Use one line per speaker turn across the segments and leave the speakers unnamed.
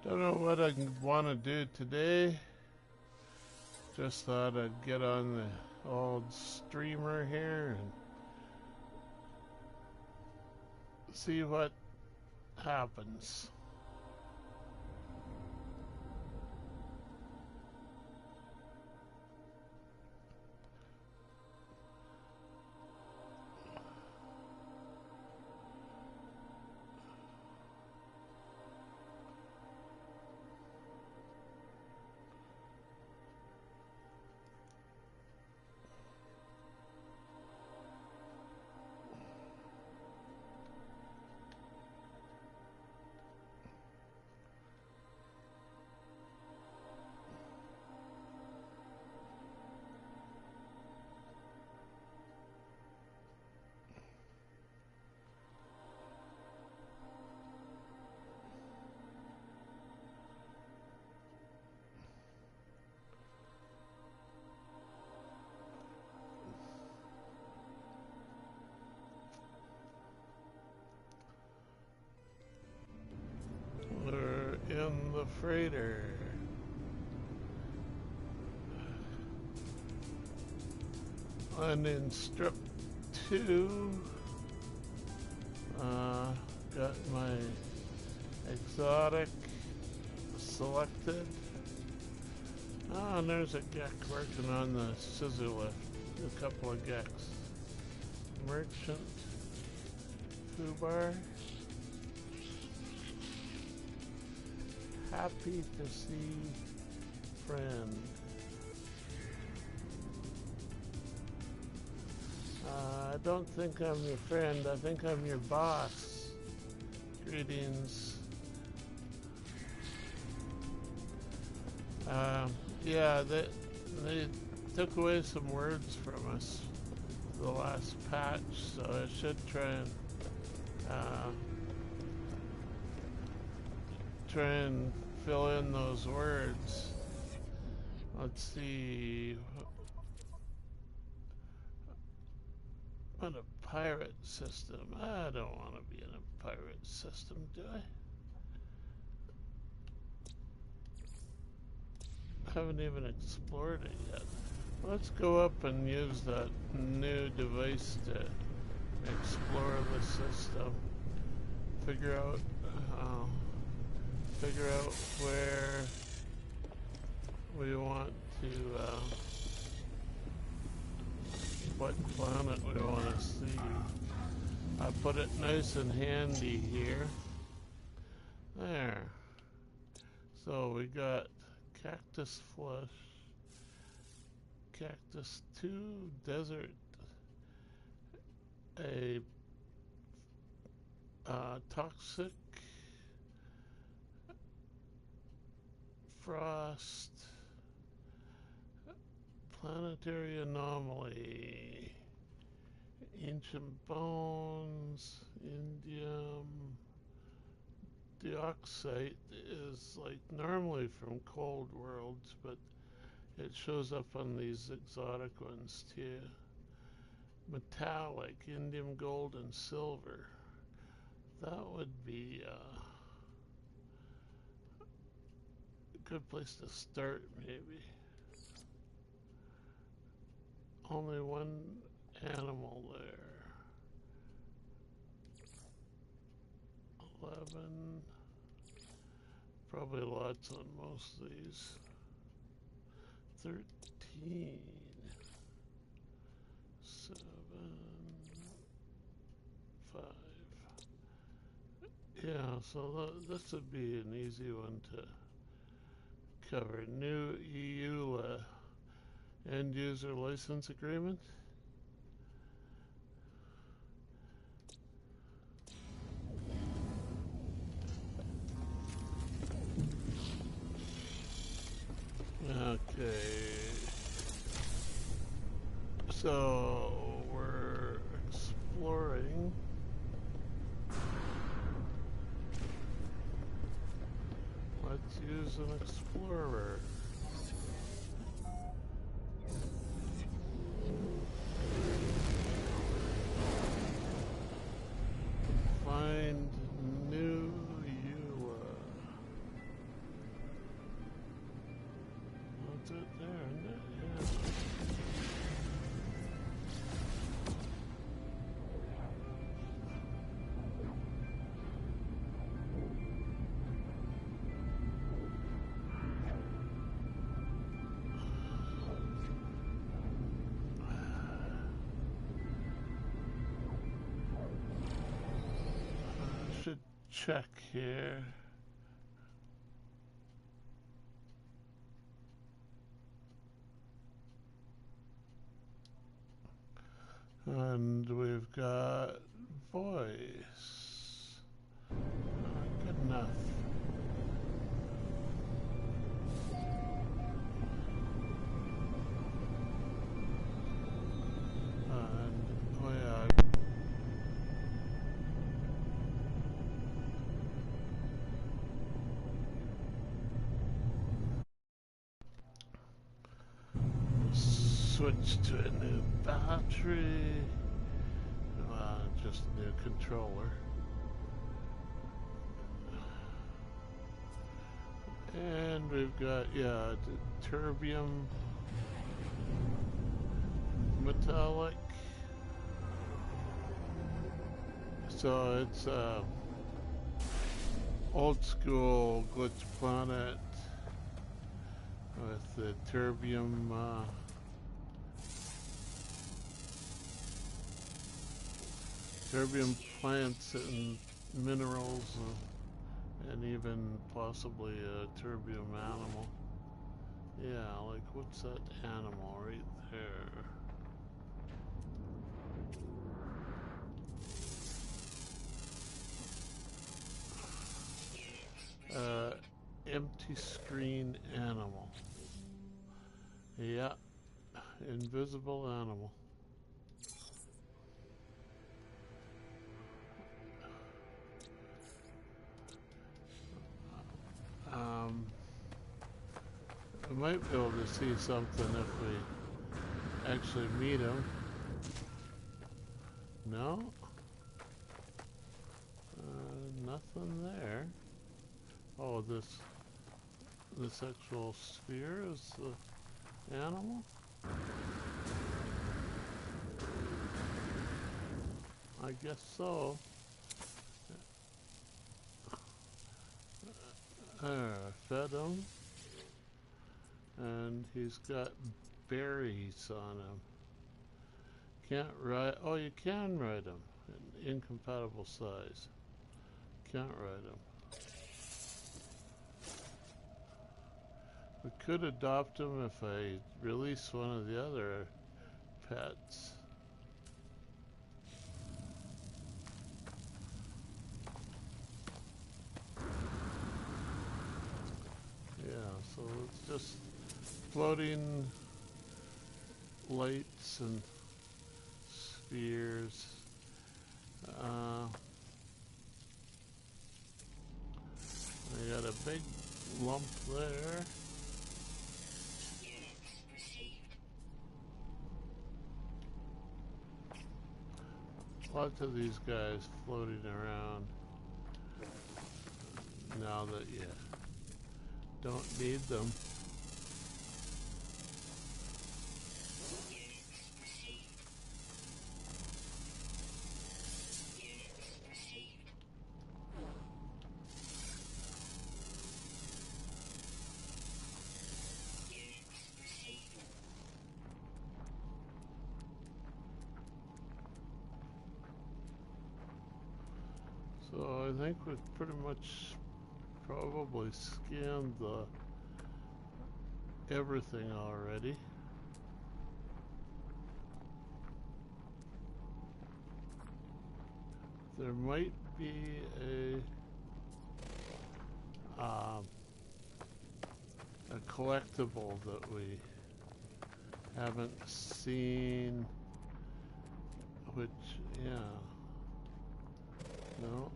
Don't know what I want to do today. Just thought I'd get on the old streamer here and see what happens. We're in the freighter. And in strip 2, got my exotic selected. Oh, and there's a geck working on the scissor lift. A couple of gecks. Merchant, Fubar. Happy to see friend. I don't think I'm your friend. I think I'm your boss. Greetings. Yeah, they took away some words from us the last patch, so I should try and fill in those words. Let's see. What a pirate system. I don't want to be in a pirate system, do I? Haven't even explored it yet. Let's go up and use that new device to explore the system. Figure out where we want to, what planet we want to see. I put it nice and handy here. There. So we got Cactus Flush, Cactus 2, Desert, a Toxic, Frost, Planetary Anomaly, Ancient Bones, Indium. Dioxite is like normally from cold worlds, but it shows up on these exotic ones too. Metallic, indium, gold, and silver. That would be a good place to start, maybe. Only one animal there. 11. Probably lots on most of these. 13. 7. 5. Yeah, so this would be an easy one to cover. New EU end user license agreement. Okay, so we're exploring. Let's use an explorer. Find new EULA. check here. And we've got voice. Good enough. And oh yeah. Switch to a new battery. Just a new controller. And we've got, yeah, the terbium metallic. So it's old school glitch planet with the terbium terbium plants and minerals and even possibly a terbium animal. Yeah, like what's that animal right there? Empty screen animal. Yeah, invisible animal. We might be able to see something if we actually meet him. No? Nothing there. Oh, this actual sphere is the animal? I guess so. There, I fed him. And he's got berries on him. Can't ride. Oh, you can ride him. An incompatible size. Can't ride him. We could adopt him if I release one of the other pets. Yeah, so it's just floating lights and spheres. I got a big lump there. Lots of these guys floating around now that you don't need them. So I think we've pretty much probably scanned everything already. There might be a collectible that we haven't seen, which, yeah, no.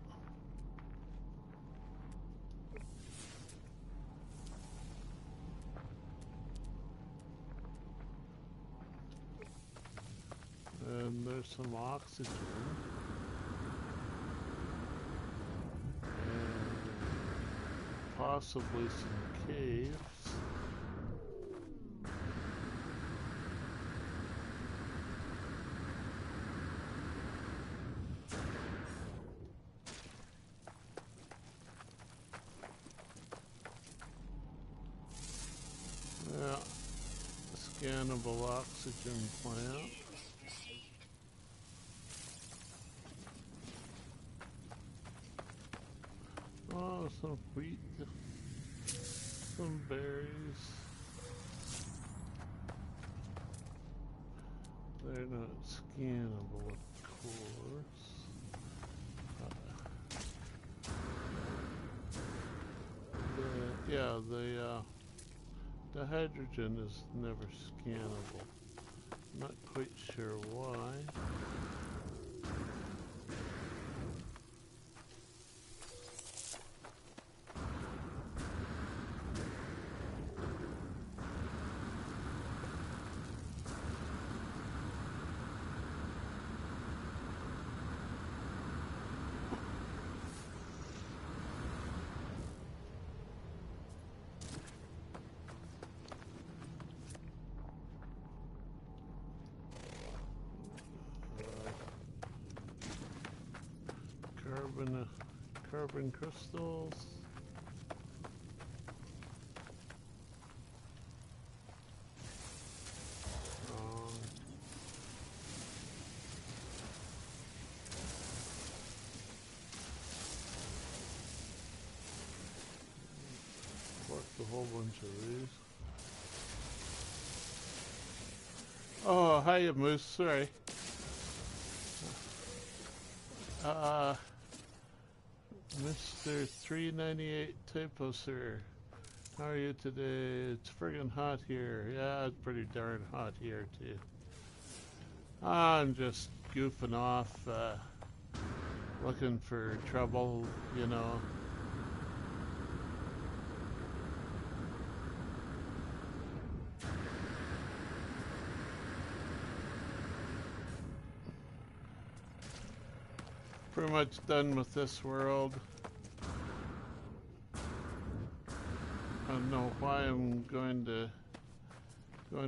And there's some oxygen. And possibly some caves. Yeah, scannable oxygen plant. Oh, some wheat, some berries. They're not scannable, of course. The hydrogen is never scannable. Not quite sure why. Carbon crystals. Collect a whole bunch of these. Oh, hiya, Moose. Sorry. Mr. 398 Typo, sir. How are you today? It's friggin' hot here. Yeah, it's pretty darn hot here, too. I'm just goofing off, looking for trouble, you know. Pretty much done with this world. I don't know why I'm going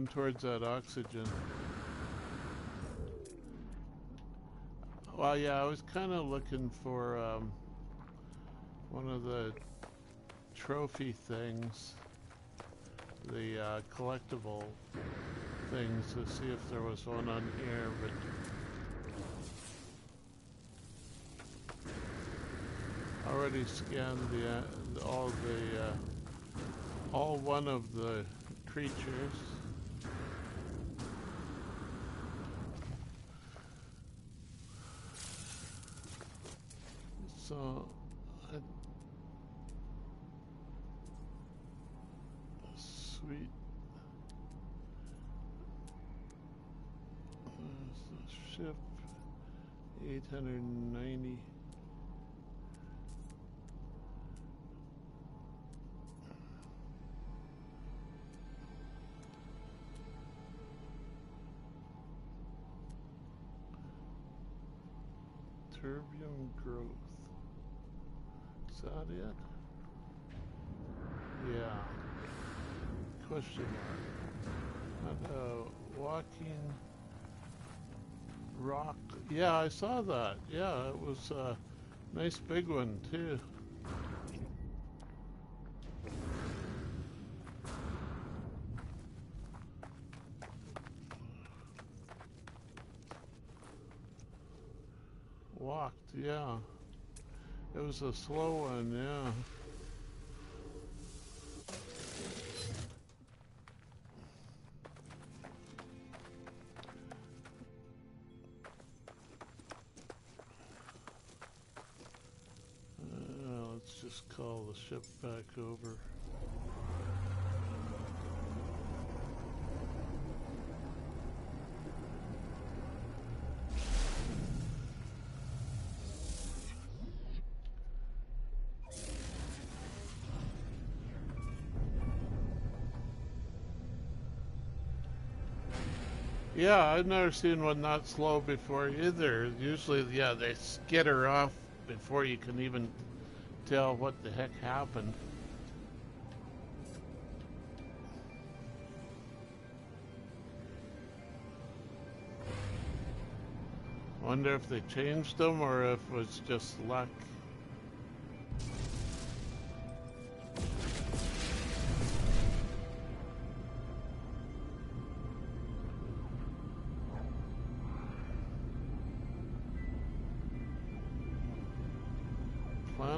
towards that oxygen. Well, yeah, I was kind of looking for one of the trophy things, the collectible things, to see if there was one on here, but already scanned all one of the creatures. So, sweet. There's the ship, 890. Terbium growth. Is that it? Yeah. Question mark. And, walking rock. Yeah, I saw that. Yeah, it was a nice big one too. Walked, yeah. It was a slow one, yeah. Let's just call the ship back over. Yeah, I've never seen one that slow before either. Usually, yeah, they skitter off before you can even tell what the heck happened. Wonder if they changed them or if it was just luck.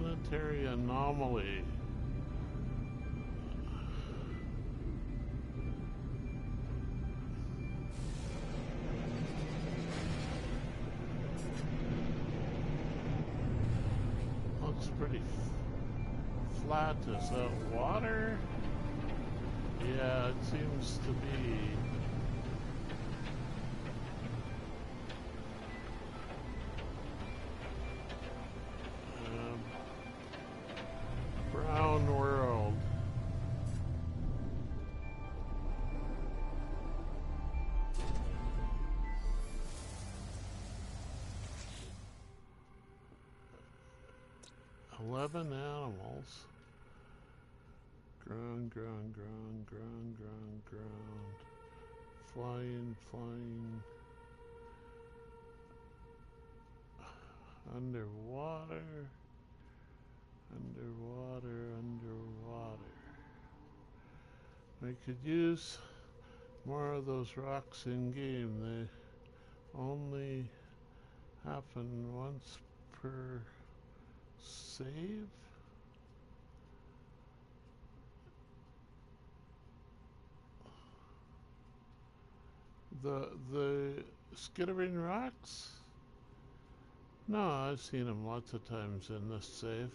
planetary anomaly. Looks pretty flat. Is that water? Yeah, it seems to be. Brown world. $11 animals. Ground. Flying. Underwater. We could use more of those rocks in game. They only happen once per save. The skittering rocks? No, I've seen them lots of times in this save.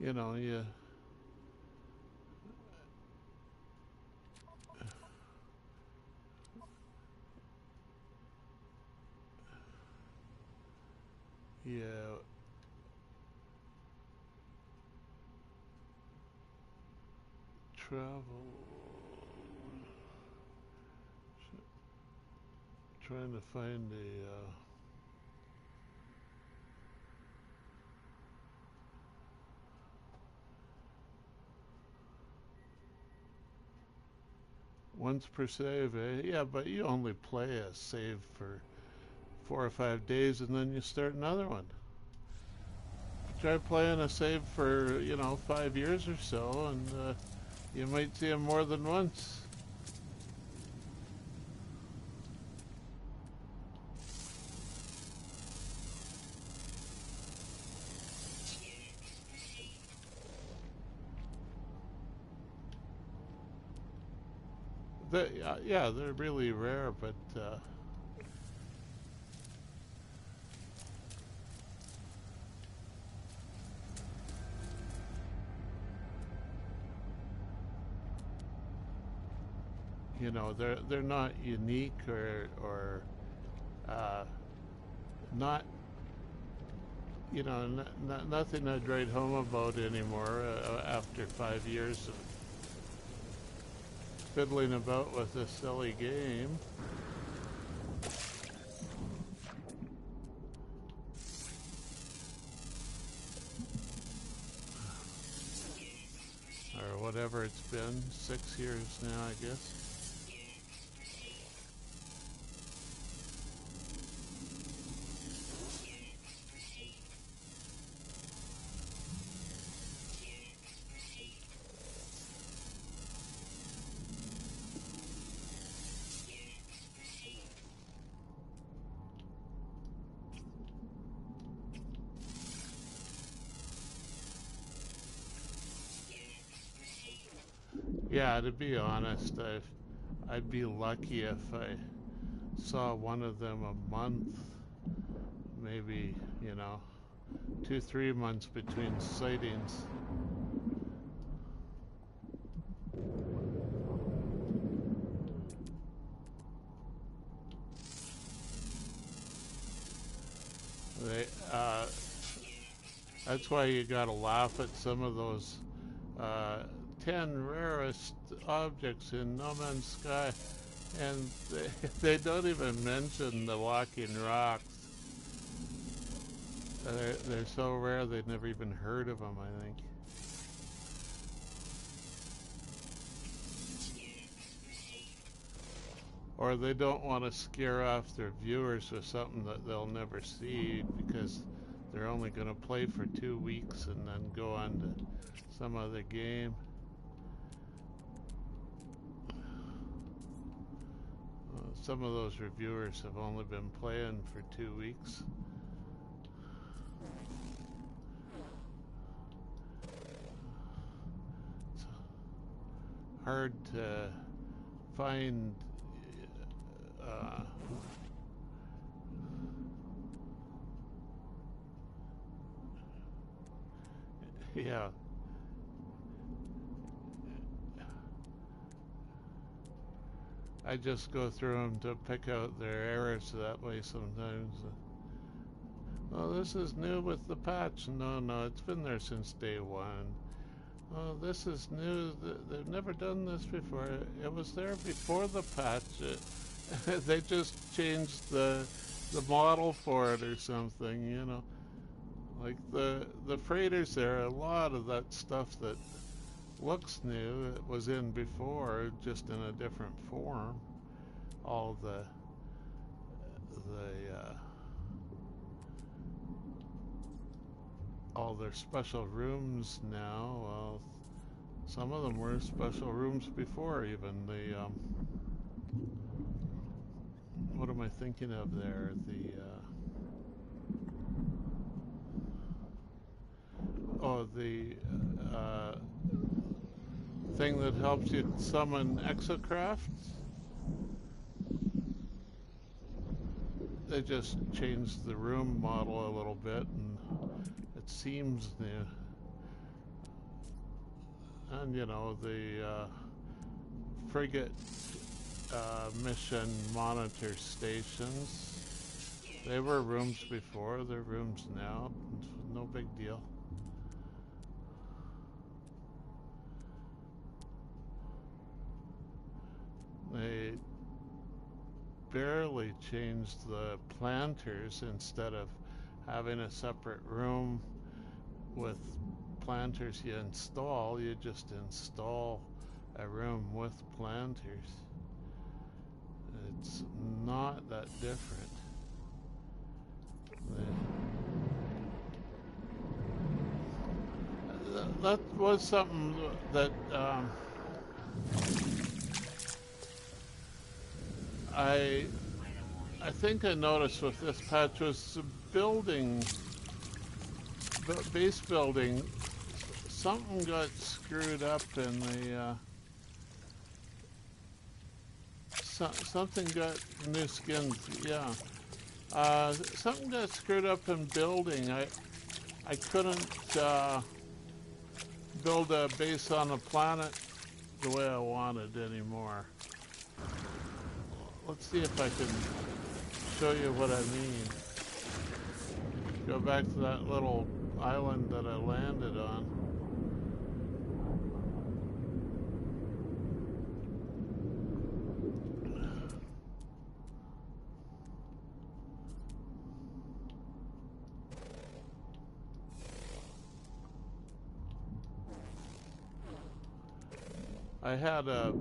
You know, yeah. Yeah. Travel. Trying to find a once per save, eh? Yeah, but you only play a save for 4 or 5 days and then you start another one. Try playing a save for, 5 years or so, and you might see them more than once. Yeah, they're really rare, but they're not unique or not nothing I'd write home about anymore after 5 years of fiddling about with this silly game. Or whatever it's been, 6 years now, I guess. Yeah, to be honest, I'd be lucky if I saw one of them a month, maybe, 2-3 months between sightings. They, that's why you gotta laugh at some of those 10 rarest objects in No Man's Sky, and they don't even mention the walking rocks. They're so rare they've never even heard of them, I think. Or they don't want to scare off their viewers with something that they'll never see because they're only going to play for 2 weeks and then go on to some other game. some of those reviewers have only been playing for 2 weeks. It's hard to find yeah. I just go through them to pick out their errors that way sometimes. Oh, this is new with the patch. No, it's been there since day one. Oh, this is new. They've never done this before. It was there before the patch. They just changed the model for it or something, you know. Like the freighters there, a lot of that stuff that looks new, it was in before, just in a different form. All all their special rooms now, well, some of them were special rooms before even. The what am I thinking of there? The thing that helps you summon exocrafts. They just changed the room model a little bit, and it seems new. And you know, the frigate mission monitor stations, they were rooms before, they're rooms now. No big deal. They barely changed the planters. Instead of having a separate room with planters you install, you just install a room with planters. It's not that different. That was something that I think I noticed with this patch was the building, base building. Something got screwed up in the something got new skins. Yeah, something got screwed up in building. I couldn't build a base on a planet the way I wanted anymore. Let's see if I can show you what I mean. Go back to that little island that I landed on. I had a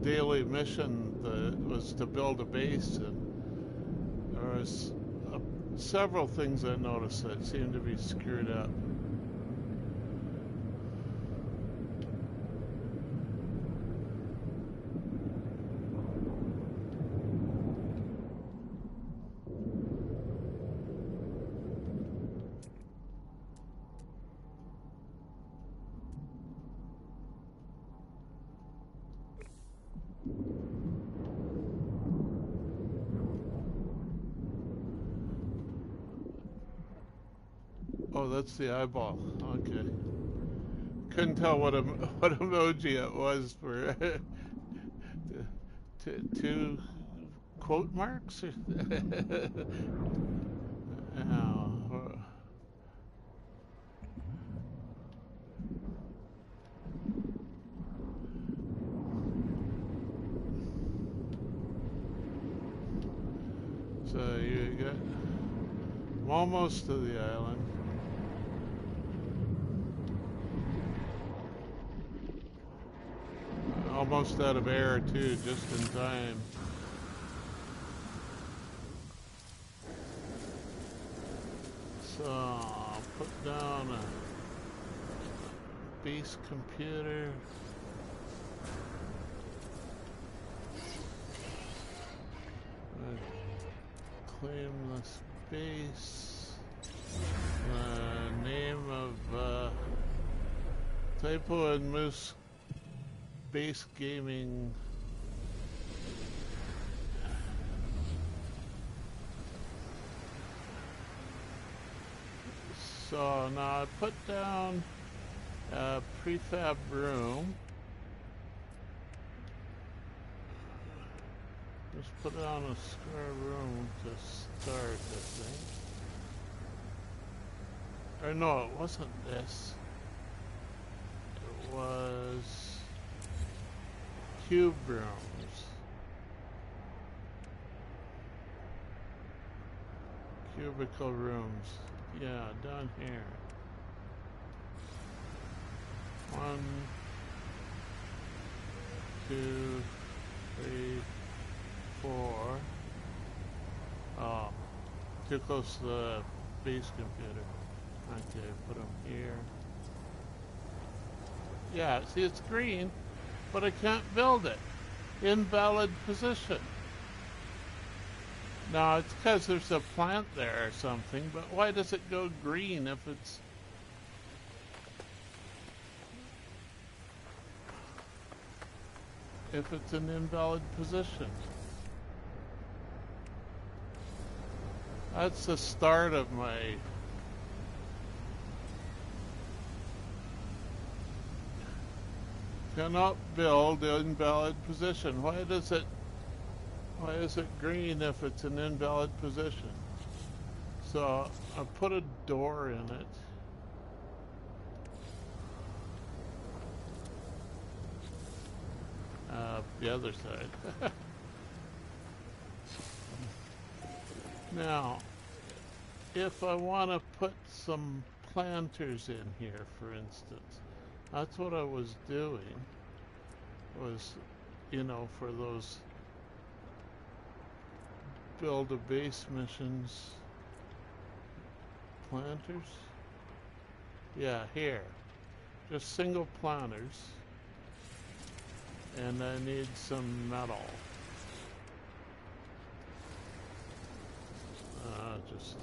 daily mission that was to build a base, and there was several things I noticed that seemed to be screwed up. Oh, that's the eyeball. Okay. Couldn't tell what emoji it was for two quote marks. Oh. So you got. I'm almost to the island. Almost out of air too, just in time. So I'll put down a base computer. claim the space. Name of Typo and Moose Base Gaming. So now I put down a prefab room. Just put down a square room to start, I think. Or no, it wasn't this. It was cube rooms. Cubicle rooms. Yeah, down here. 1, 2, 3, 4. Oh, too close to the base computer. Okay, put them here. Yeah, see, it's green, but I can't build it. Invalid position. Now, it's because there's a plant there or something, but why does it go green if it's an invalid position? That's the start of my cannot build invalid position. Why is it green if it's an invalid position? So I put a door in it. The other side. Now, if I want to put some planters in here, for instance, that's what I was doing, was, you know, for those build a base missions. Planters? Yeah, here. Just single planters. And I need some metal. Just...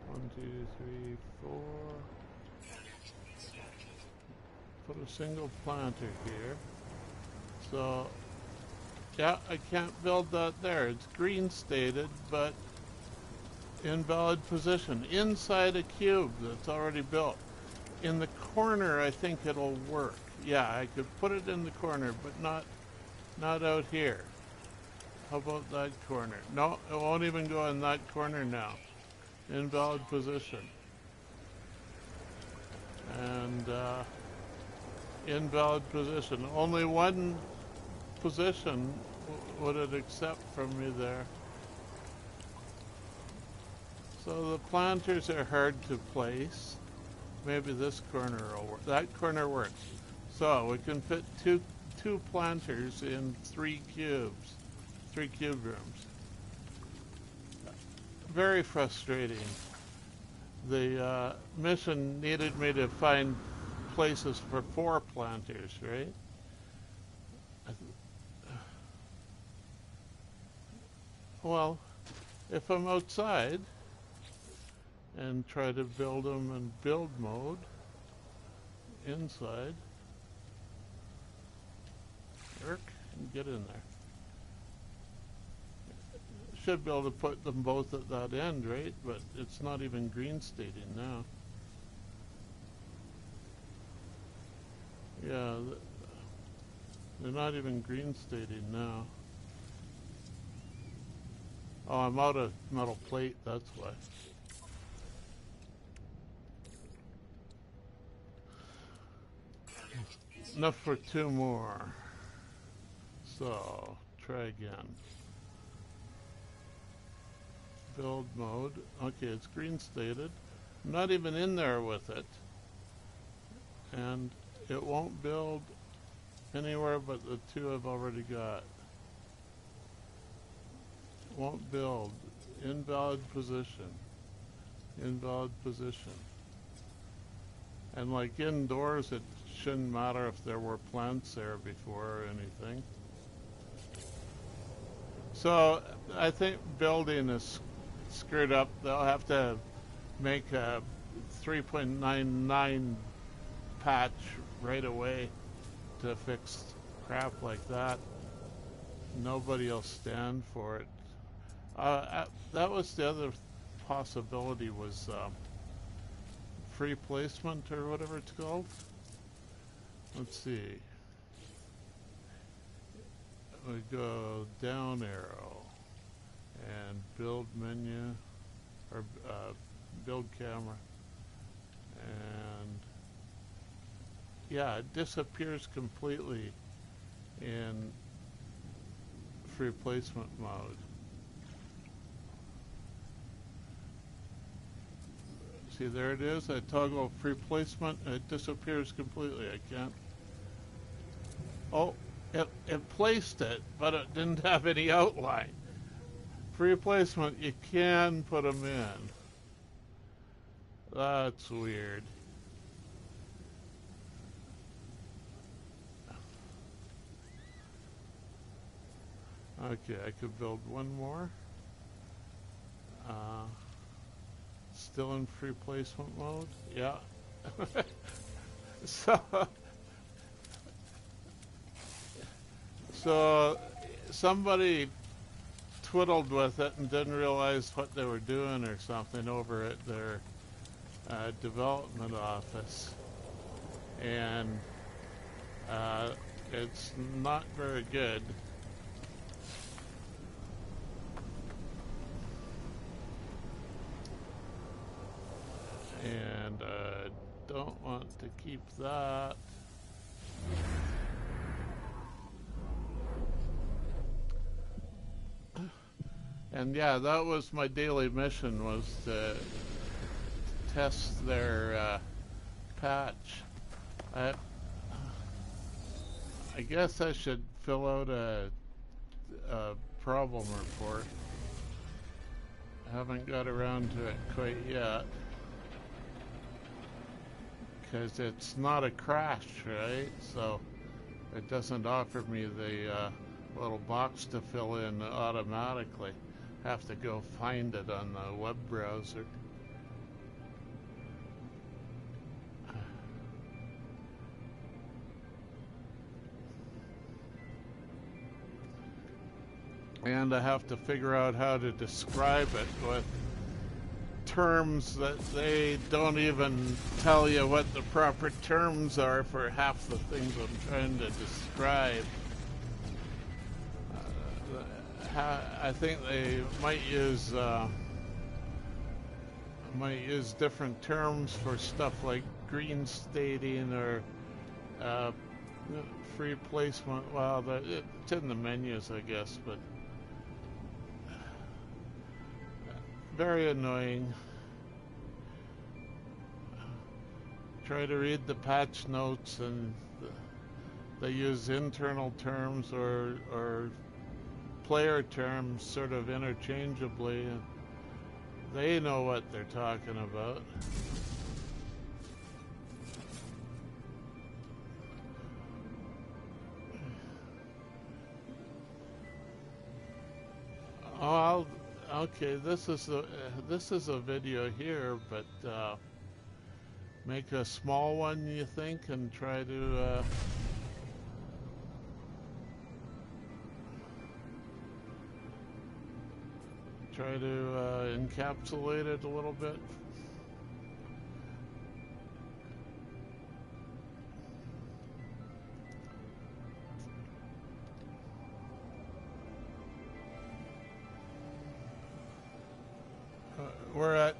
One, two, three, four. Put a single planter here. So, yeah, I can't build that there. It's green stated, but invalid position. Inside a cube that's already built. In the corner, I think it'll work. Yeah, I could put it in the corner, but not out here. How about that corner? No, it won't even go in that corner now. Invalid position. And invalid position. Only one position would it accept from me there. So the planters are hard to place. Maybe this corner will work. That corner works. So we can fit two planters in 3 cubes. 3 cube rooms. Very frustrating. The mission needed me to find places for 4 planters, right? Well, if I'm outside and try to build them in build mode inside, Eric, get in there. Should be able to put them both at that end, right? But it's not even green stating now. Yeah, they're not even green stating now. Oh, I'm out of metal plate, that's why. Enough for 2 more. So, try again. Build mode. Okay, it's green stated. I'm not even in there with it. And it won't build anywhere but the 2 I've already got. Won't build. Invalid position. Invalid position. And like indoors, it shouldn't matter if there were plants there before or anything. So I think building is screwed up. They'll have to make a 3.99 patch right away to fix crap like that. Nobody will stand for it. That was the other possibility, was free placement or whatever it's called. Let's see. We go down arrow and build menu, or build camera, and yeah, it disappears completely in free placement mode. See, there it is. I toggle free placement and it disappears completely. I can't. Oh, it placed it, but it didn't have any outline. Free placement, you can put them in. That's weird. Okay, I could build one more. Still in free placement mode? Yeah. So somebody twiddled with it and didn't realize what they were doing or something over at their development office. And it's not very good. And don't want to keep that. And yeah, that was my daily mission, was to test their patch. I guess I should fill out a problem report. I haven't got around to it quite yet, because it's not a crash, right? So it doesn't offer me the little box to fill in automatically. Have to go find it on the web browser. And I have to figure out how to describe it with terms that they don't even tell you what the proper terms are for half the things I'm trying to describe. I think they might use different terms for stuff like green staging or free placement. Well, it's in the menus, I guess, but very annoying. Try to read the patch notes, and they use internal terms or player terms sort of interchangeably. They know what they're talking about. Oh, okay. This is a video here, but make a small one, you think, and try to. Try to encapsulate it a little bit. We're at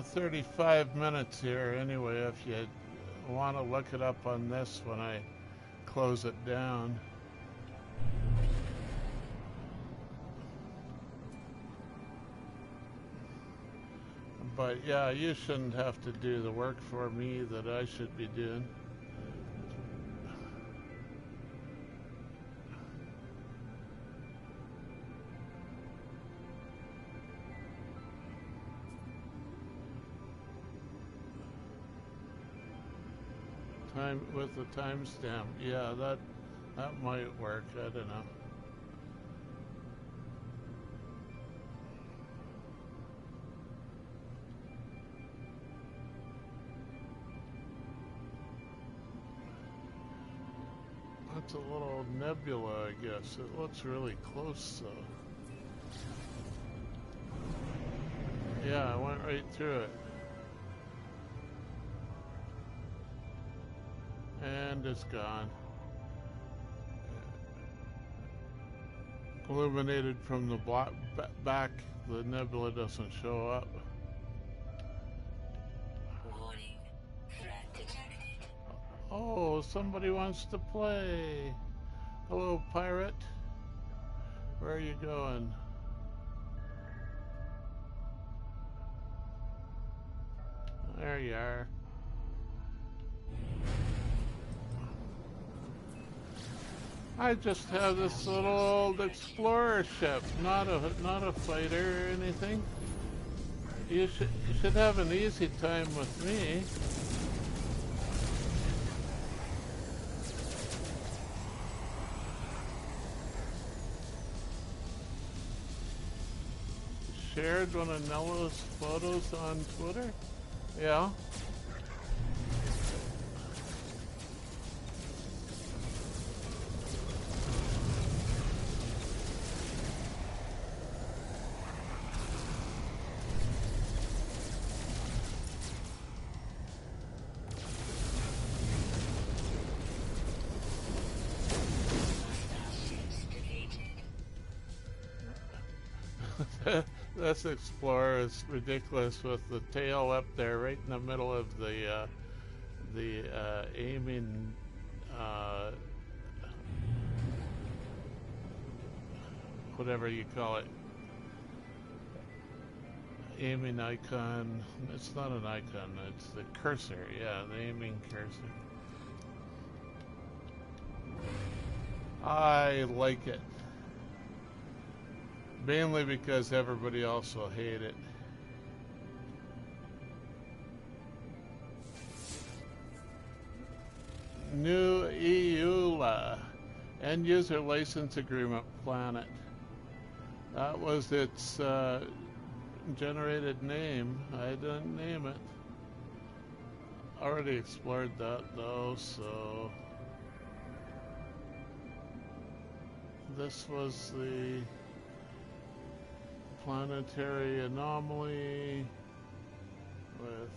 35 minutes here anyway, if you want to look it up on this when I close it down. But yeah, you shouldn't have to do the work for me that I should be doing. Time with the timestamp. Yeah, that might work. I don't know. It's a little nebula, I guess. It looks really close, though. Yeah, I went right through it. And it's gone. Illuminated from the back, the nebula doesn't show up.
Warning. Threat detected.
Oh, somebody wants to play. Hello, pirate. Where are you going? There you are. I just have this little old explorer ship, not a fighter or anything. You should have an easy time with me. Shared one of Nella's photos on Twitter? Yeah. This Explorer is ridiculous with the tail up there right in the middle of the aiming whatever you call it, aiming icon. It's not an icon, it's the cursor. Yeah, the aiming cursor. I like it. Mainly because everybody else will hate it. New EULA, End User License Agreement Planet. That was its generated name. I didn't name it. Already explored that though, so this was the planetary anomaly with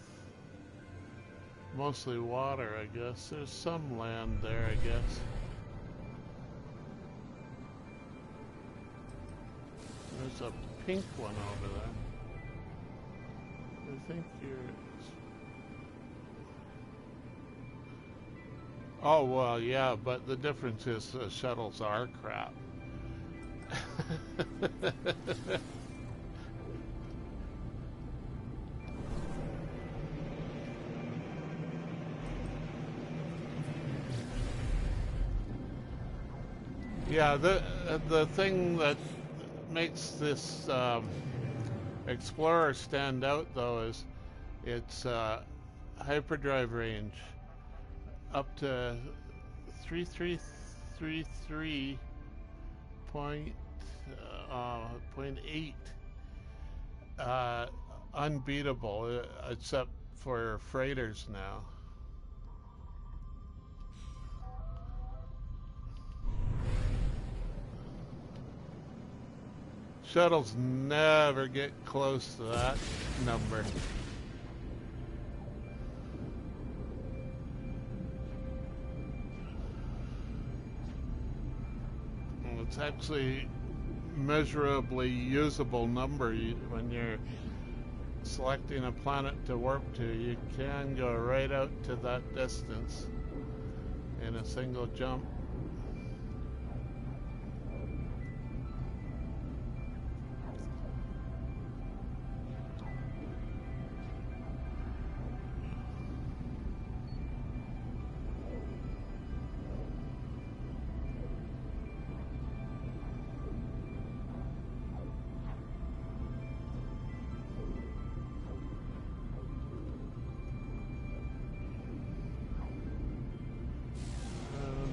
mostly water, I guess. There's some land there, I guess. There's a pink one over there. I think you're... Oh, well, yeah, but the difference is the shuttles are crap. Yeah, the thing that makes this Explorer stand out, though, is its hyperdrive range up to 3333.8, unbeatable, except for freighters now. Shuttles never get close to that number. Well, it's actually measurably usable number when you're selecting a planet to warp to. You can go right out to that distance in a single jump.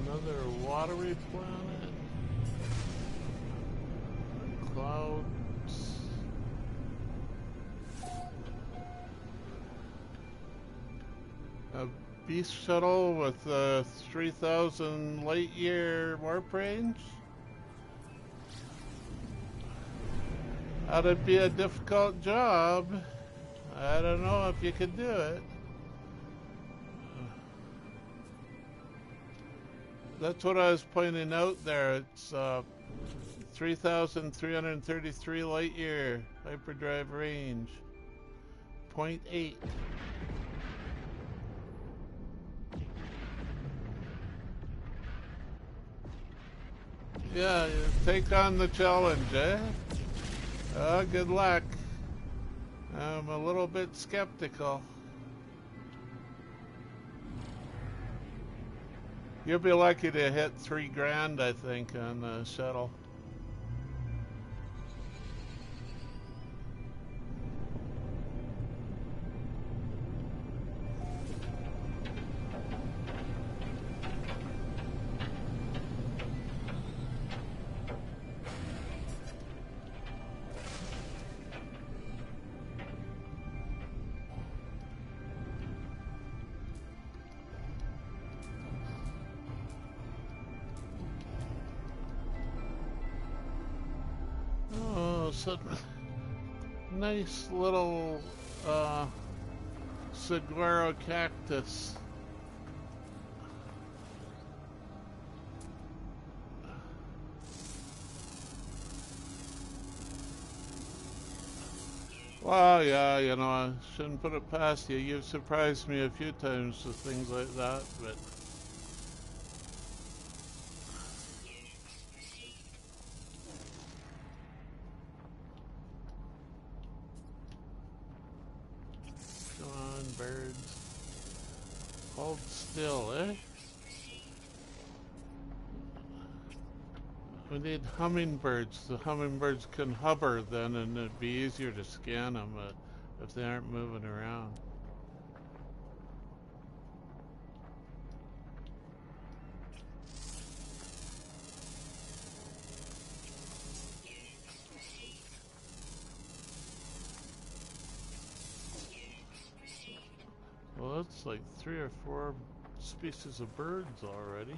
Another watery planet. Clouds. A Beast shuttle with 3,000 light year warp range? That'd be a difficult job. I don't know if you could do it. That's what I was pointing out there. It's 3,333 light year hyperdrive range. 0.8. Yeah, you take on the challenge, eh? Good luck. I'm a little bit skeptical. You'll be lucky to hit $3,000, I think, on the shuttle. Oh, so nice little saguaro cactus. Well, yeah, you know, I shouldn't put it past you. You've surprised me a few times with things like that, but come on, birds. Hold still, eh? We need hummingbirds. The hummingbirds can hover then, and it'd be easier to scan them if they aren't moving around. Well, that's like 3 or 4 species of birds already.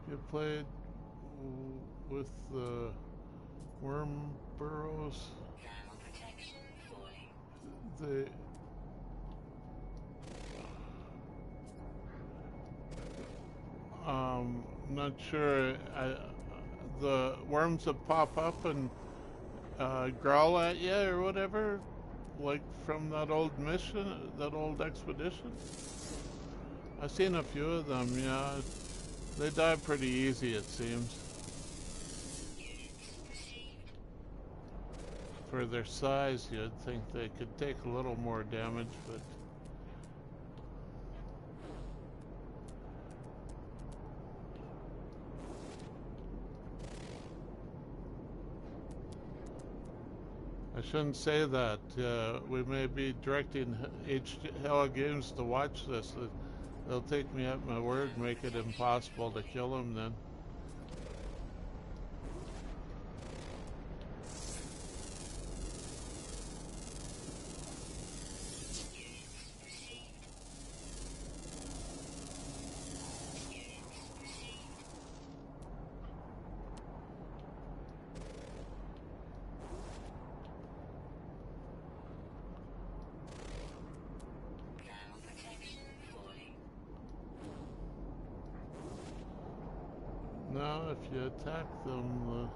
You played with the worm burrows. The not sure. The worms that pop up and growl at you or whatever, like from that old mission, that old expedition. I've seen a few of them. Yeah, they die pretty easy, it seems. For their size, you'd think they could take a little more damage, but I shouldn't say that. We may be directing Hella Games to watch this. They'll take me at my word, make it impossible to kill them then. Now, if you attack them,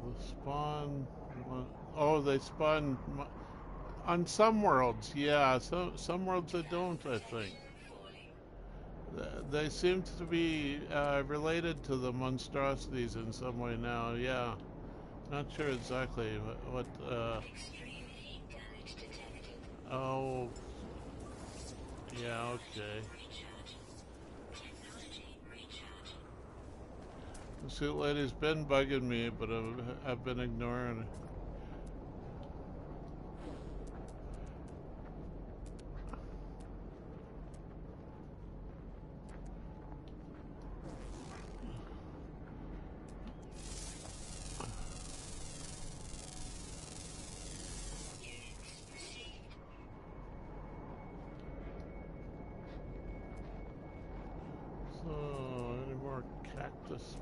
the spawn. Oh, they spawn on some worlds. Yeah, some worlds they don't. I think they seem to be related to the monstrosities in some way now. Yeah, not sure exactly what. Oh, yeah. Okay. The suit lady's been bugging me, but I've been ignoring her. this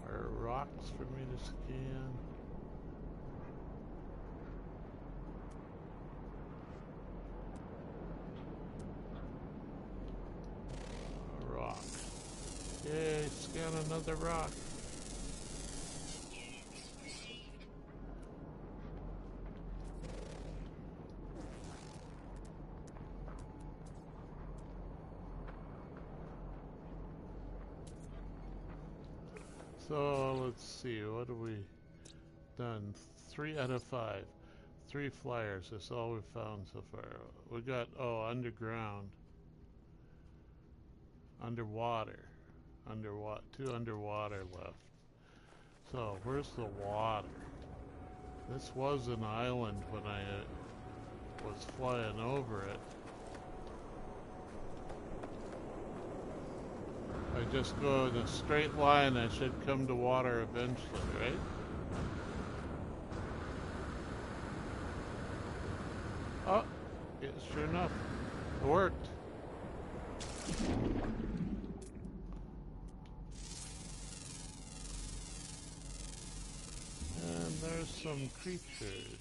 or rocks for me to scan. A rock. Yay, scan another rock. So let's see, what have we done? 3 out of 5. 3 flyers, that's all we've found so far. We got, oh, underground. Underwater. 2 underwater left. So, where's the water? This was an island when I was flying over it. I just go in a straight line, I should come to water eventually, right? Oh, yeah, sure enough, it worked. And there's some creatures.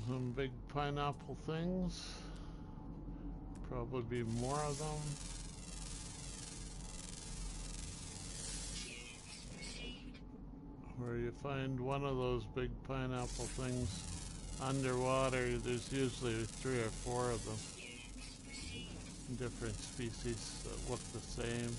Some big pineapple things. Probably be more of them. Where you find one of those big pineapple things underwater, there's usually 3 or 4 of them. Different species that look the same.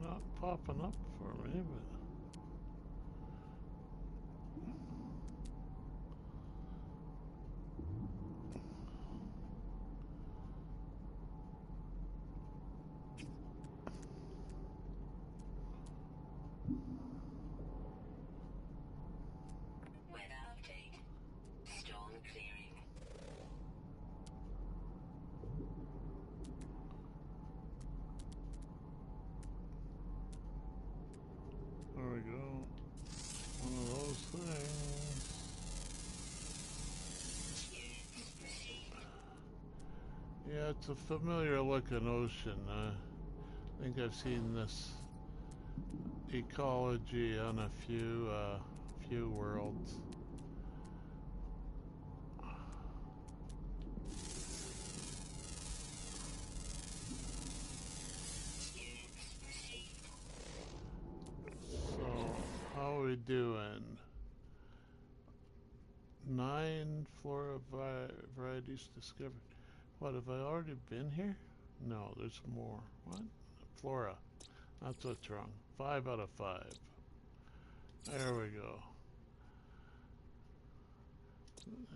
Not popping up for me, but
Weather update. Storm clearing.
there we go. One of those things. Yeah, it's a familiar looking ocean. I think I've seen this ecology on a few worlds. So, how are we doing? 9 flora varieties discovered. What, have I already been here? No, there's more. What? Flora. That's what's wrong. 5 out of 5. There we go.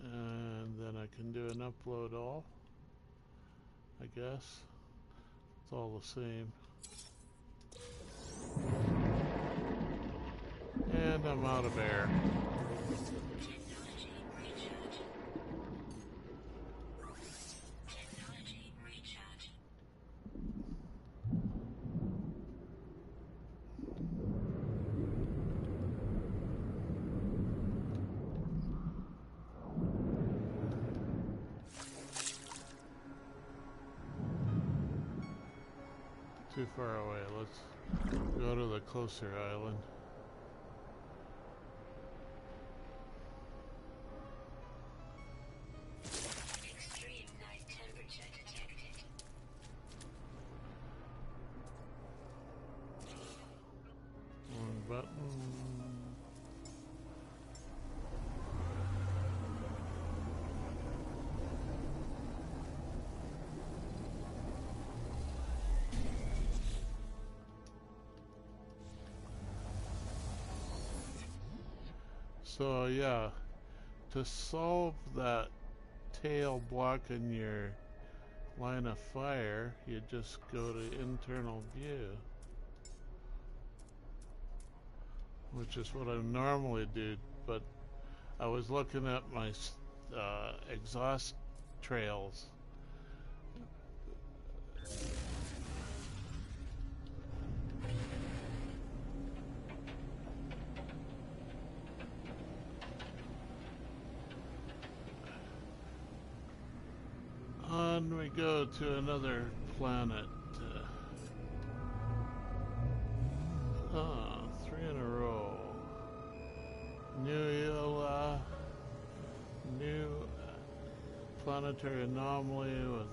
And then I can do an upload all. I guess. It's all the same. And I'm out of air.
Technology recharge.
Too far away. Let's go to the closer island.
Extreme night temperature detected.
One button. So yeah, to solve that tail blocking your line of fire, you just go to internal view. which is what I normally do, but I was looking at my exhaust trails. On we go to another planet. Three in a row. New planetary anomaly with,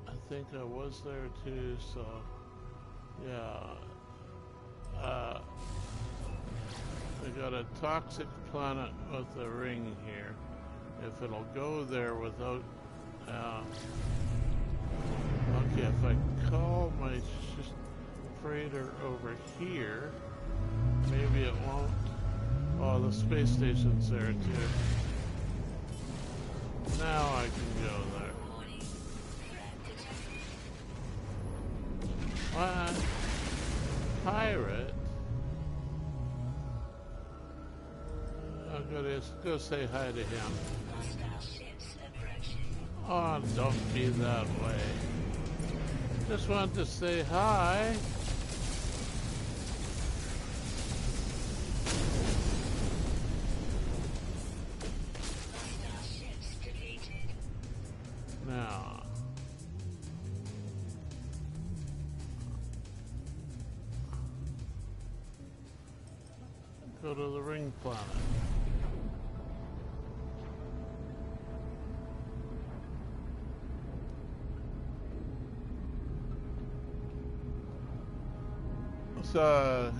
I think I was there too, so yeah. We got a toxic planet with a ring here. If it'll go there without, okay, if I call my freighter over here, maybe it won't. Oh, the space station's there too. Now I can go there. What? Pirate? I'm gonna go say hi to him. Oh, don't be that way. Just wanted to say hi. Now, go to the ring planet. So,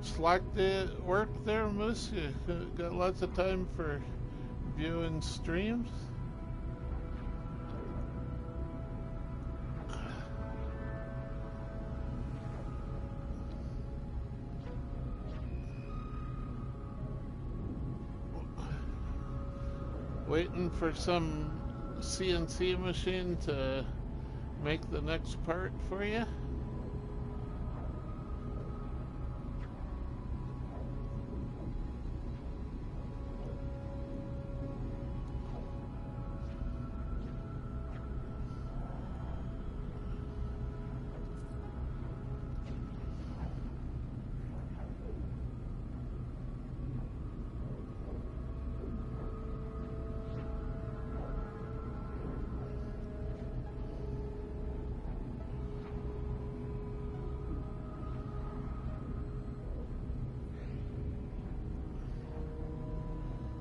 Slack day at work there, Moose? You got lots of time for viewing streams? Waiting for some CNC machine to make the next part for you?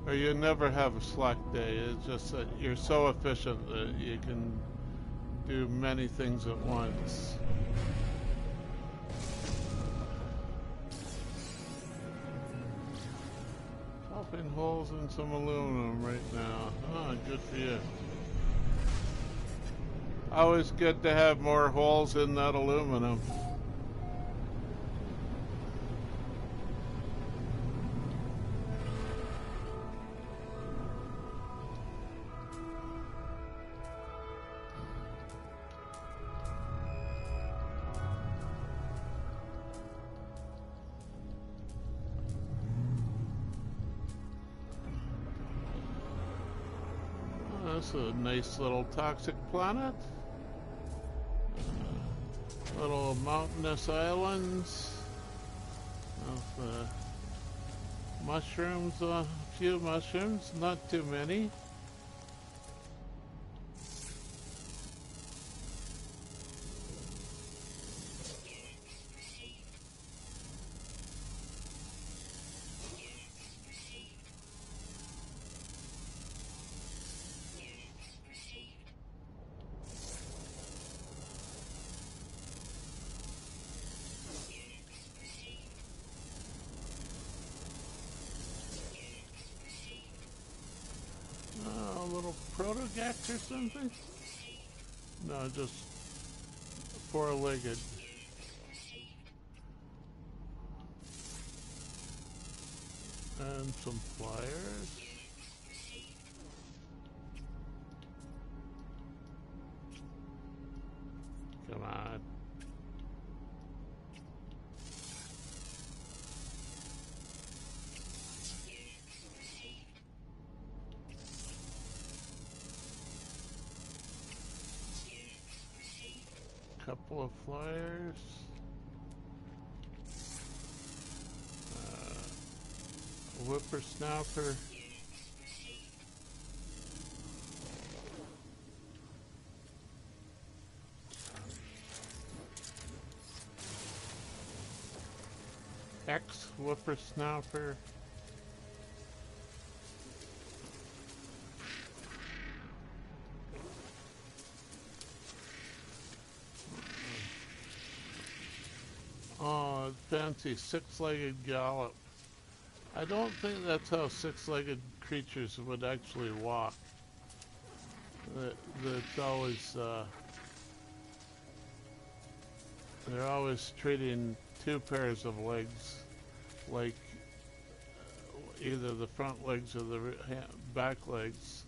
Or you never have a slack day. It's just that you're so efficient that you can do many things at once. Popping holes in some aluminum right now. Oh, good for you. Always good to have more holes in that aluminum. That's a nice little toxic planet. Little mountainous islands with mushrooms, a few mushrooms, not too many. A little protogact or something? No, just four-legged. And some pliers. Come on. couple of flyers. Whippersnapper. Whippersnapper. Oh, fancy six-legged gallop. I don't think that's how six-legged creatures would actually walk. That's always, they're always treating two pairs of legs like either the front legs or the back legs.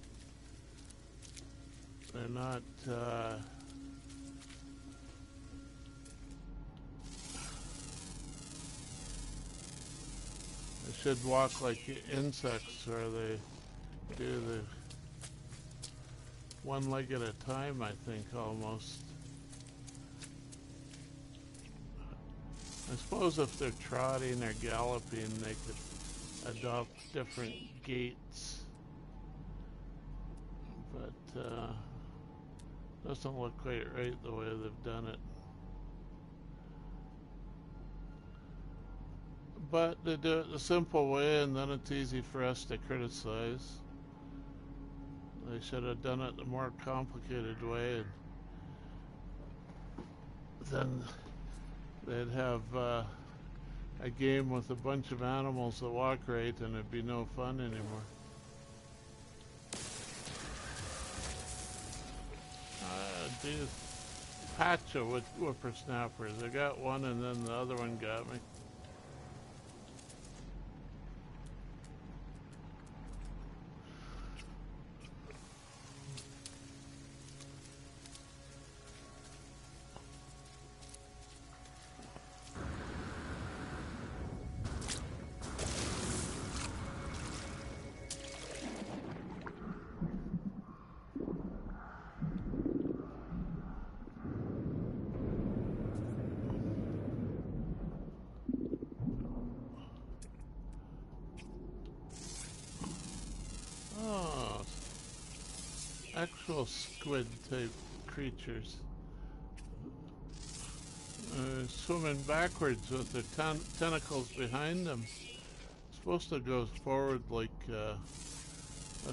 They're not, they should walk like insects, where they do the one leg at a time, I think, almost. I suppose if they're trotting or galloping, they could adopt different gaits. But, doesn't look quite right the way they've done it. But they do it the simple way, and then it's easy for us to criticize. They should have done it the more complicated way, and then they'd have a game with a bunch of animals that walk right, and it'd be no fun anymore. Geez. Patch of whippersnappers. I got one, and then the other one got me. Oh, actual squid type creatures. Swimming backwards with their tentacles behind them. Supposed to go forward like a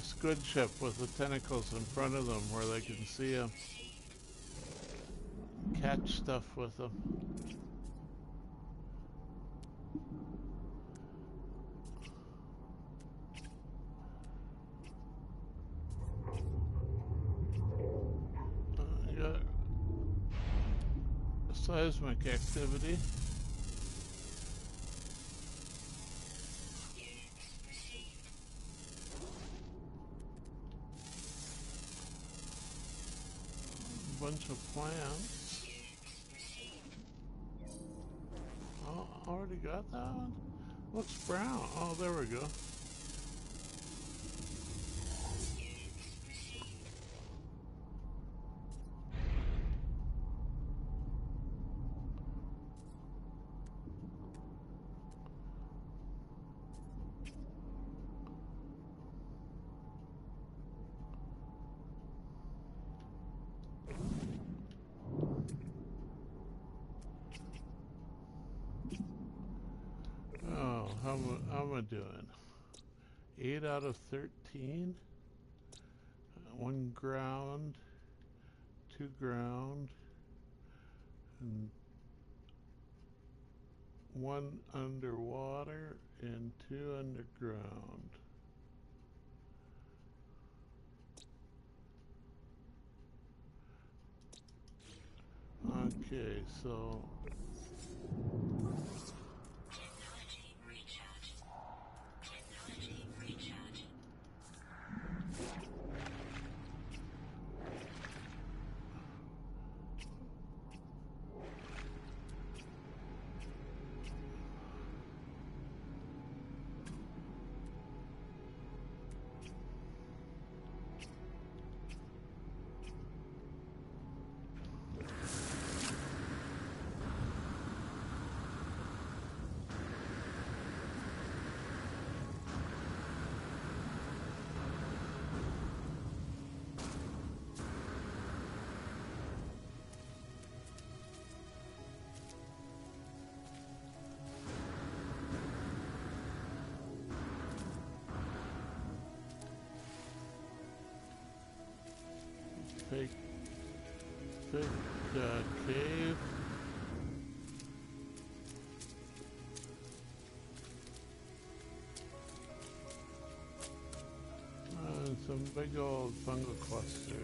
squid ship with the tentacles in front of them, where they can see them, catch stuff with them. You got seismic activity. Bunch of plants. Oh, already got that one? Looks brown. Oh, there we go. Oh, how am I doing? 8 out of 13. 1 ground, 2 ground, and 1 underwater, and 2 underground. Okay, so
Technology recharge. Technology recharge.
fake cave. And some big old fungal clusters.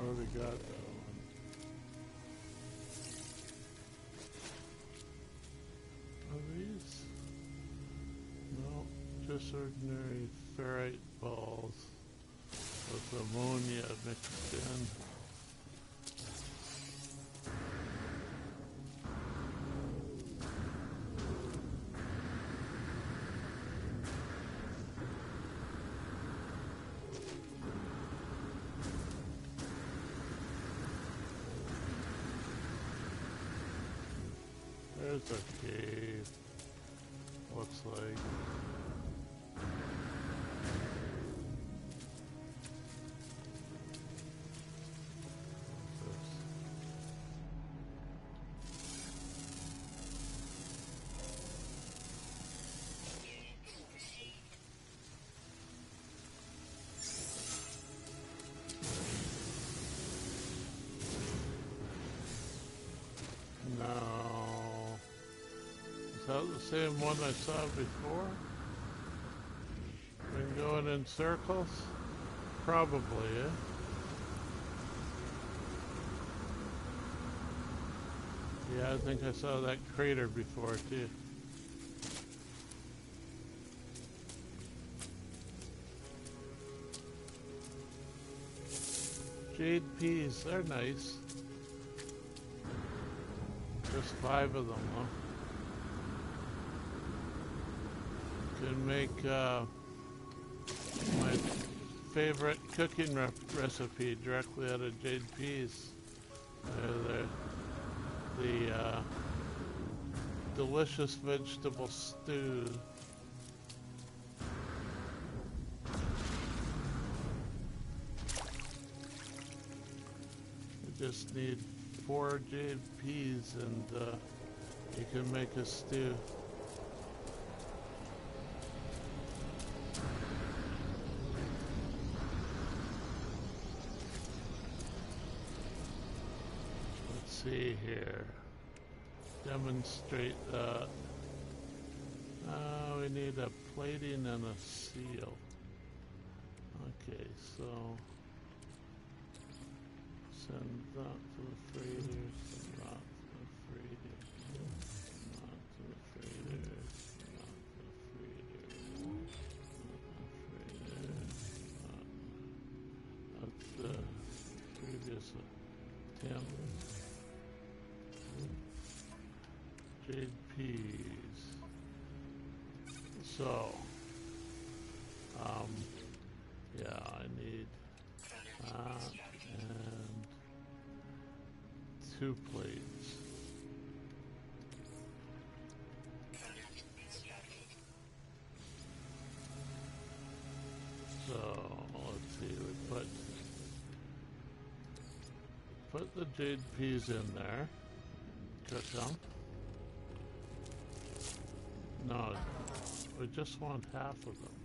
Already got that one. Are these? No, just ordinary ferrite balls with ammonia mixed in. There's a cave, looks like. No. Is that the same one I saw before? Been going in circles? Probably, eh? Yeah, I think I saw that crater before too. Jade peas, they're nice. Just 5 of them, huh? Can make my favorite cooking recipe directly out of jade peas. The delicious vegetable stew. You just need 4 jade peas and you can make a stew. See here, demonstrate that. We need a plating and a seal. Okay, so send that to the freighter, send that to the freighter, send that to the freighter, send that to the freighter, that's the previous attempt. Jade peas. So, yeah, I need that and 2 plates. So, let's see, we put the jade peas in there, cook them. No, we just want half of them.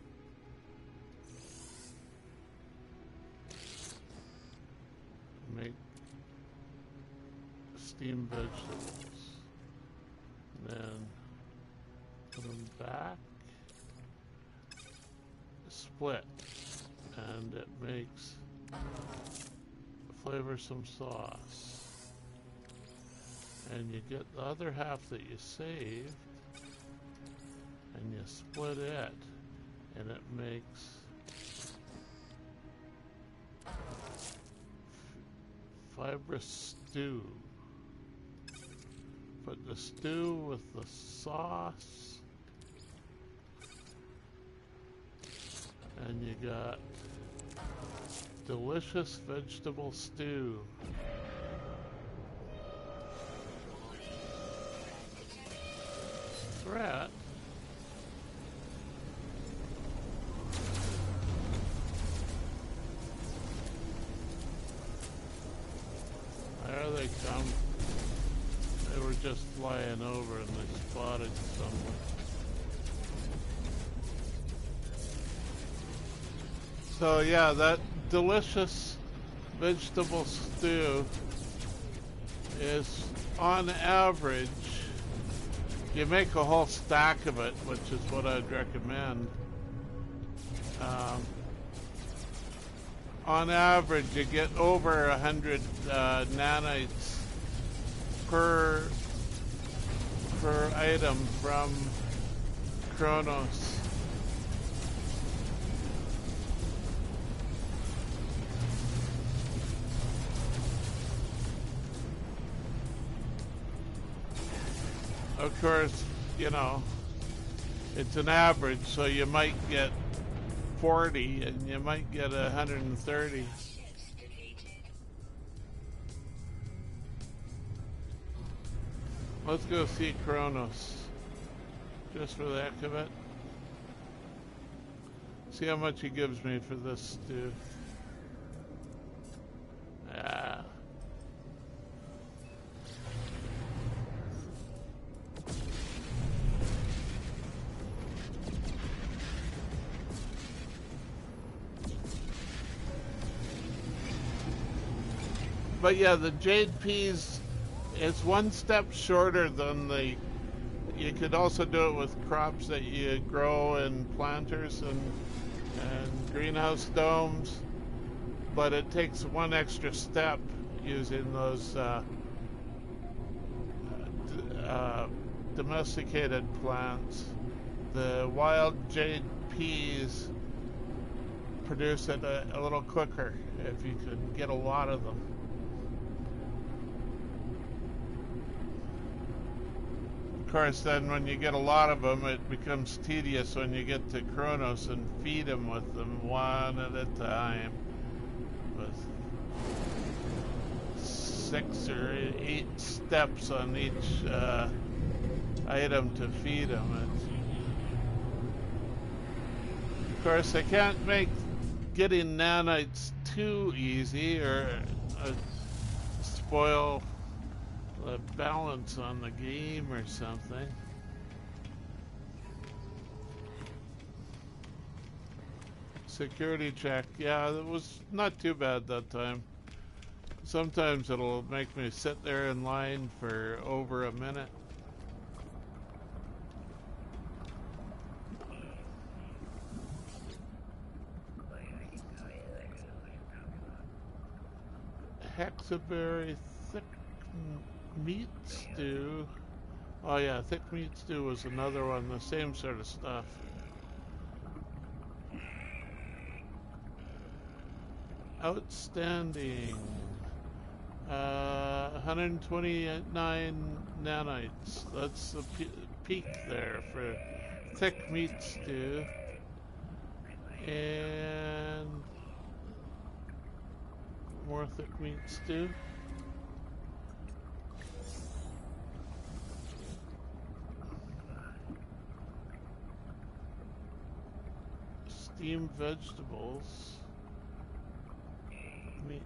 Make steamed vegetables. back, split, and it makes flavorsome sauce. And you get the other half that you saved, and you split it, and it makes fibrous stew. Put the stew with the sauce, and you got delicious vegetable stew. Threat? There they come. They were just flying over and they spotted someone. So yeah, that delicious vegetable stew is on average, you make a whole stack of it, which is what I'd recommend. On average, you get over 100 nanites per item from Kronos. Of course, you know, it's an average, so you might get 40 and you might get 130. Let's go see Kronos, just for the heck of it. See how much he gives me for this stew. Ah. But yeah, the jade peas is one step shorter than the... You could also do it with crops that you grow in planters and greenhouse domes, but it takes one extra step using those domesticated plants. The wild jade peas produce it a little quicker if you can get a lot of them. Of course, then when you get a lot of them, it becomes tedious when you get to Kronos and feed them with them one at a time, with 6 or 8 steps on each item to feed them. Of course, I can't make getting nanites too easy or spoil the balance on the game or something. Security check. Yeah, it was not too bad that time. Sometimes it'll make me sit there in line for over a minute. Hexaberry thick meat stew. Oh yeah, thick meat stew was another one, the same sort of stuff. Outstanding. 129 nanites. That's the peak there for thick meat stew. And more thick meat stew. Steamed vegetables. Meat.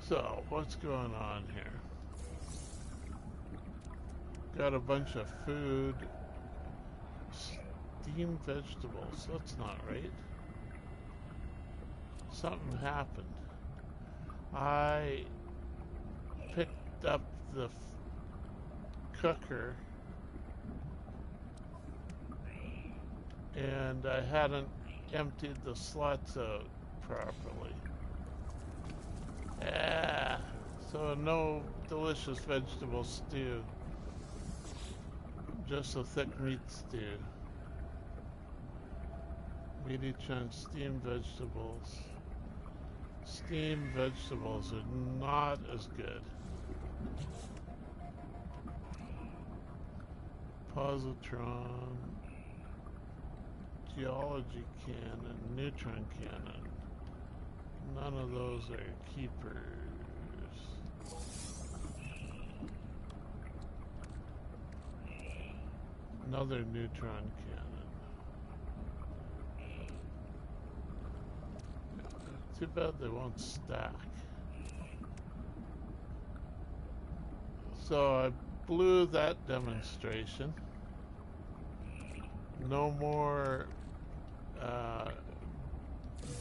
So, what's going on here? Got a bunch of food. Steamed vegetables. That's not right. Something happened. I picked up the cooker and I hadn't emptied the slots out properly. Yeah, so no delicious vegetable stew, just a thick meat stew. Meaty chunks, steamed vegetables. Steamed vegetables are not as good. Positron, geology cannon, neutron cannon. None of those are keepers. Another neutron cannon. Too bad they won't stack. So I blew that demonstration. No more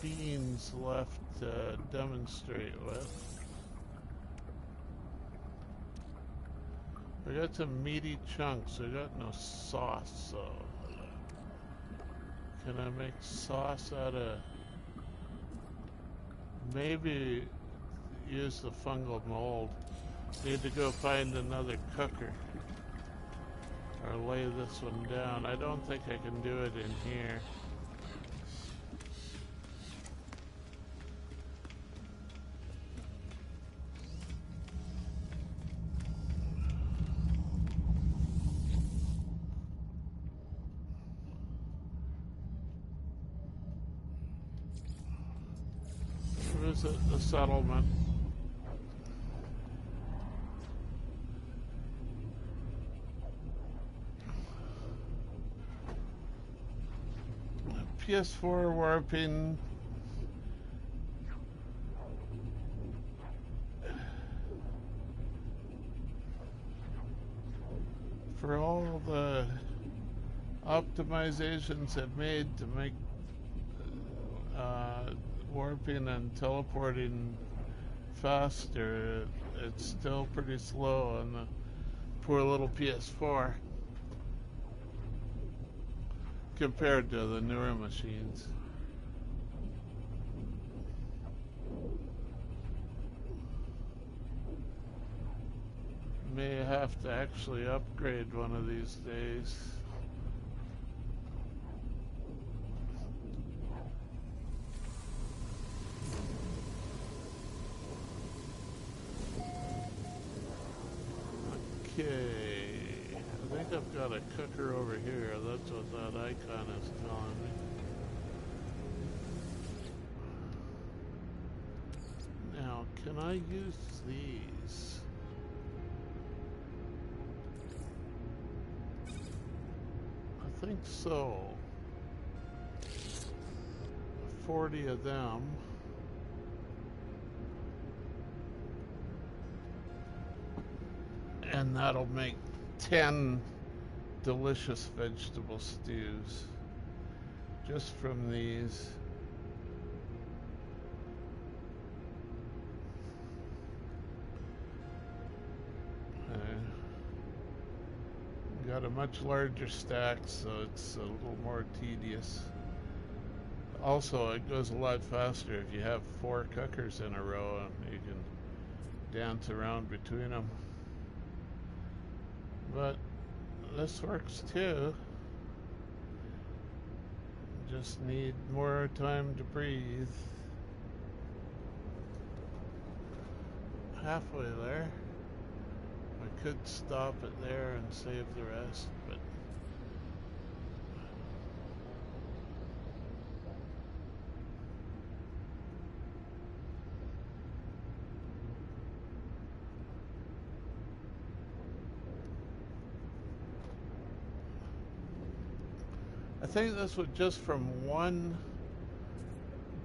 beans left to demonstrate with. We got some meaty chunks. We got no sauce, so can I make sauce out of? Maybe use the fungal mold. Need to go find another cooker or lay this one down. I don't think I can do it in here. Visit the settlement. PS4 warping. For all the optimizations I've made to make warping and teleporting faster, it's still pretty slow on the poor little PS4 compared to the newer machines. May have to actually upgrade one of these days. Okay, I think I've got a cooker over here. That's what that icon is telling me. Now, can I use these? I think so. 40 of them. And that'll make 10 delicious vegetable stews just from these. Got a much larger stack, so it's a little more tedious. Also, it goes a lot faster if you have 4 cookers in a row and you can dance around between them. But this works too. Just need more time to breathe. Halfway there. I could stop it there and save the rest, but I think this was just from one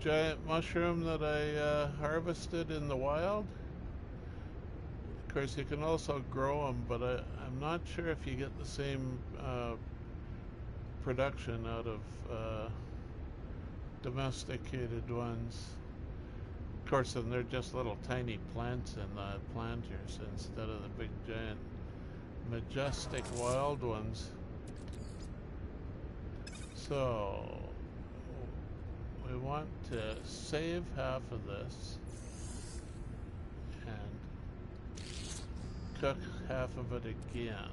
giant mushroom that I harvested in the wild. Of course, you can also grow them, but I'm not sure if you get the same production out of domesticated ones. course, and they're just little tiny plants in the planters instead of the big giant majestic wild ones. So we want to save half of this and cook half of it again.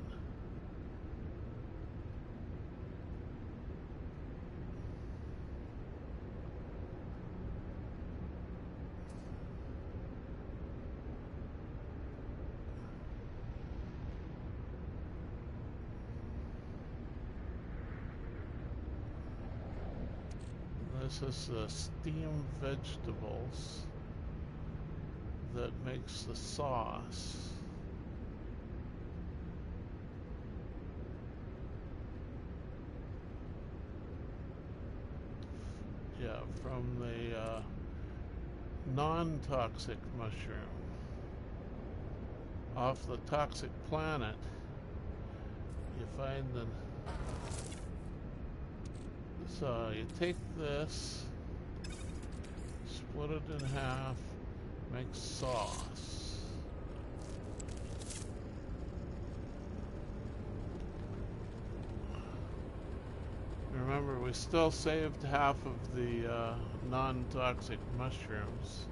This is the steamed vegetables that makes the sauce. Yeah, from the non-toxic mushroom. Off the toxic planet, you find the... So you take this, split it in half, make sauce. Remember, we still saved half of the non-toxic mushrooms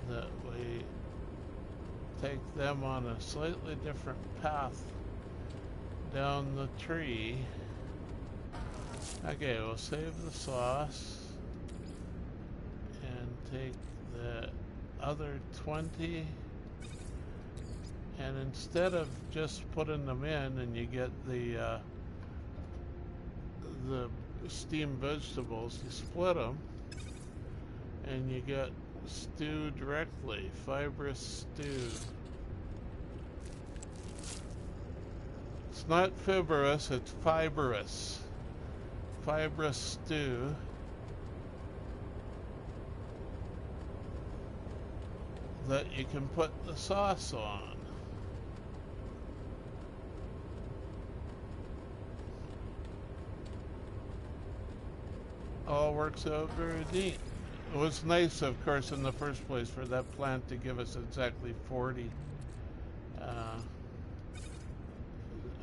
that we take them on a slightly different path down the tree. Okay, we'll save the sauce and take the other 20, and instead of just putting them in and you get the steamed vegetables, you split them and you get stew directly, fibrous stew. It's not fibrous, it's fibrous. Fibrous stew. That you can put the sauce on. All works out very neat. It was nice, of course, in the first place for that plant to give us exactly 40.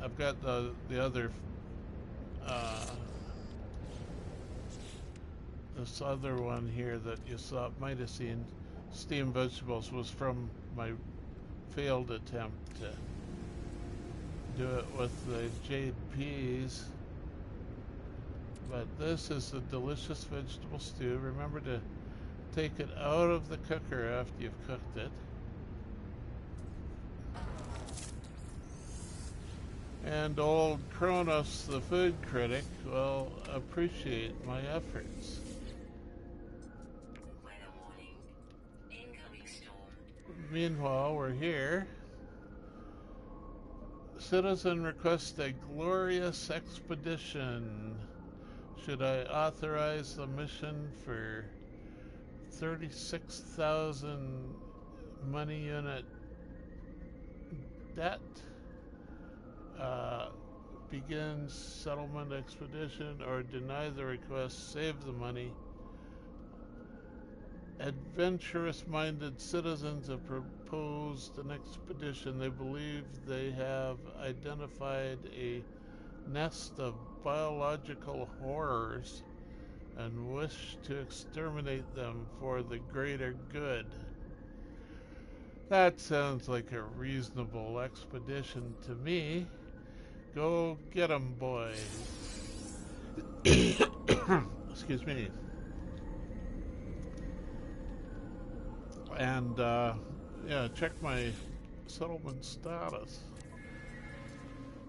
I've got the other this other one here that you might have seen, steamed vegetables, was from my failed attempt to do it with the jade peas. But this is a delicious vegetable stew. Remember to take it out of the cooker after you've cooked it. And old Kronos, the food critic, will appreciate my efforts.
Weather warning. Incoming storm.
Meanwhile, we're here. Citizen requests a glorious expedition. Should I authorize the mission for 36,000 money unit debt? Begins settlement expedition, or deny the request, save the money. Adventurous-minded citizens have proposed an expedition. They believe they have identified a nest of biological horrors and wish to exterminate them for the greater good. That sounds like a reasonable expedition to me. Go get 'em, boys. Excuse me. And, yeah, check my settlement status.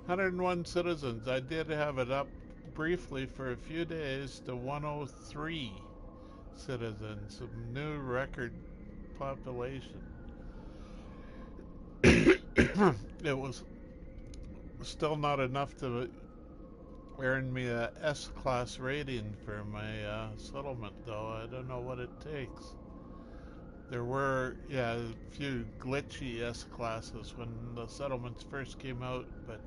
101 citizens. I did have it up briefly for a few days to 103 citizens, some new record population. It was still not enough to earn me a S-class rating for my settlement, though. I don't know what it takes. There were, yeah, a few glitchy S-classes when the settlements first came out, but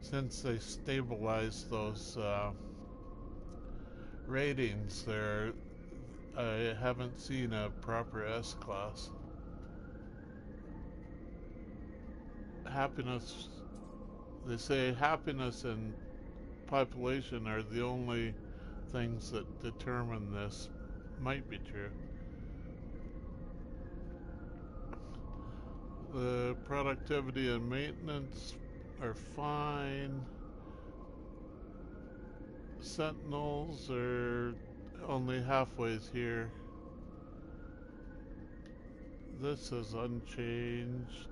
since they stabilized those ratings, I haven't seen a proper S-class. Happiness, they say happiness and population are the only things that determine this. Might be true. The productivity and maintenance are fine. Sentinels are only halfway here. This is unchanged.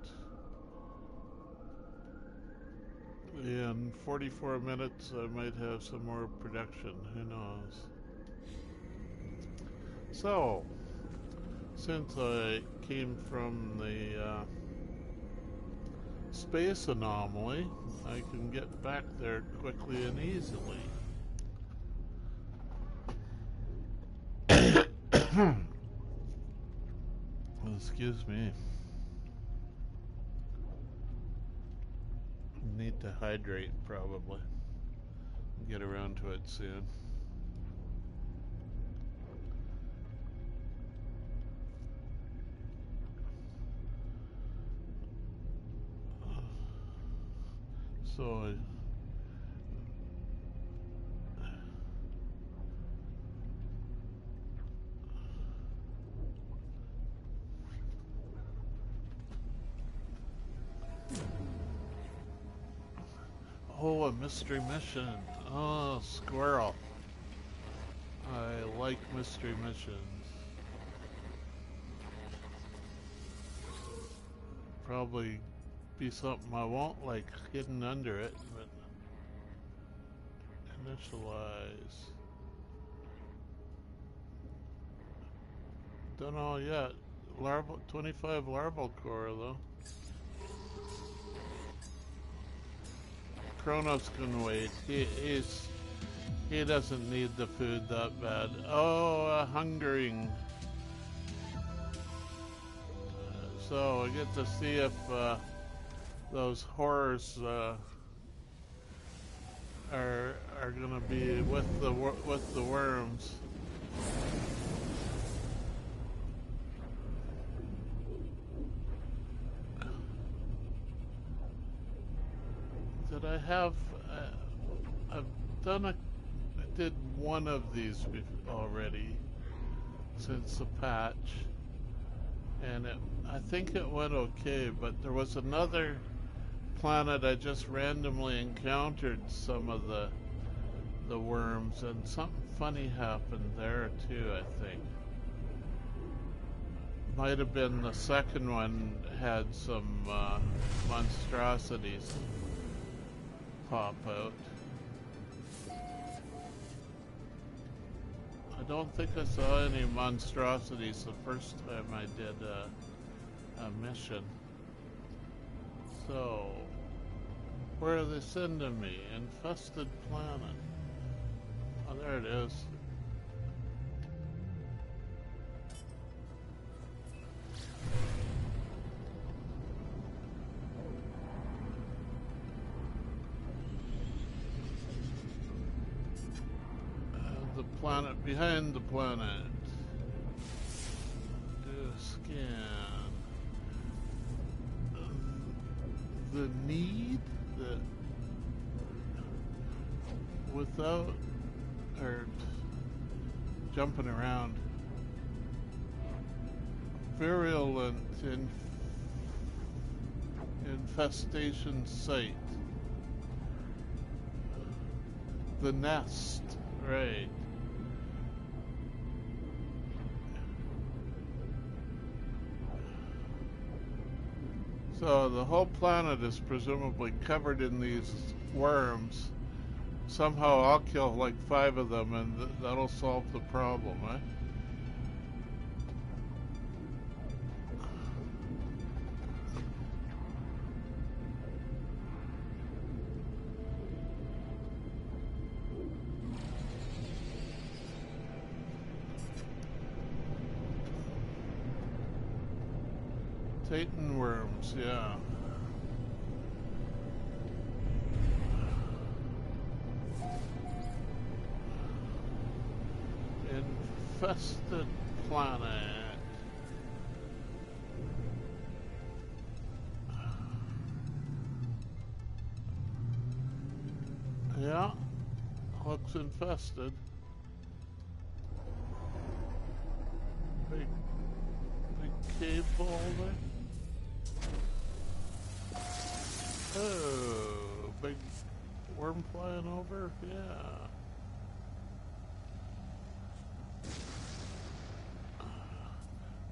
In 44 minutes I might have some more production, who knows. So, since I came from the space anomaly, I can get back there quickly and easily. Excuse me. Need to hydrate probably. Get around to it soon. So oh, a mystery mission. Oh, squirrel. I like mystery missions. Probably be something I won't like hidden under it, but initialize. Don't know yet. Larval, 25 larval core though. Kronos can wait. He doesn't need the food that bad. Oh, hungering. So I get to see if those horrors are gonna be with the worms. Did I have? I've done I did one of these already since the patch, and I think it went okay. But there was another planet I just randomly encountered some of the worms, and something funny happened there too. I think might have been the second one had some monstrosities pop out. I don't think I saw any monstrosities the first time I did a mission. So, where are they sending me? Infested planet. Oh, there it is. The planet behind the planet. Do a scan. The need that without or jumping around virulent infestation site. The nest, right. So the whole planet is presumably covered in these worms. Somehow I'll kill like 5 of them and that'll solve the problem, eh? Titan worms, yeah. infested planet. Yeah, looks infested. Big cave boulder. Oh, big worm flying over. Yeah.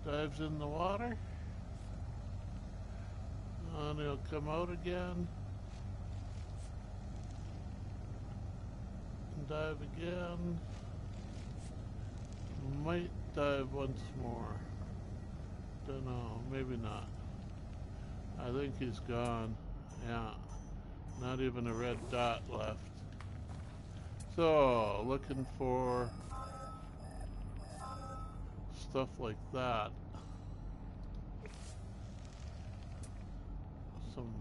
Dives in the water. And he'll come out again. Dive again. Might dive once more. Don't know, maybe not. I think he's gone. Yeah. Not even a red dot left. So, looking for stuff like that. Some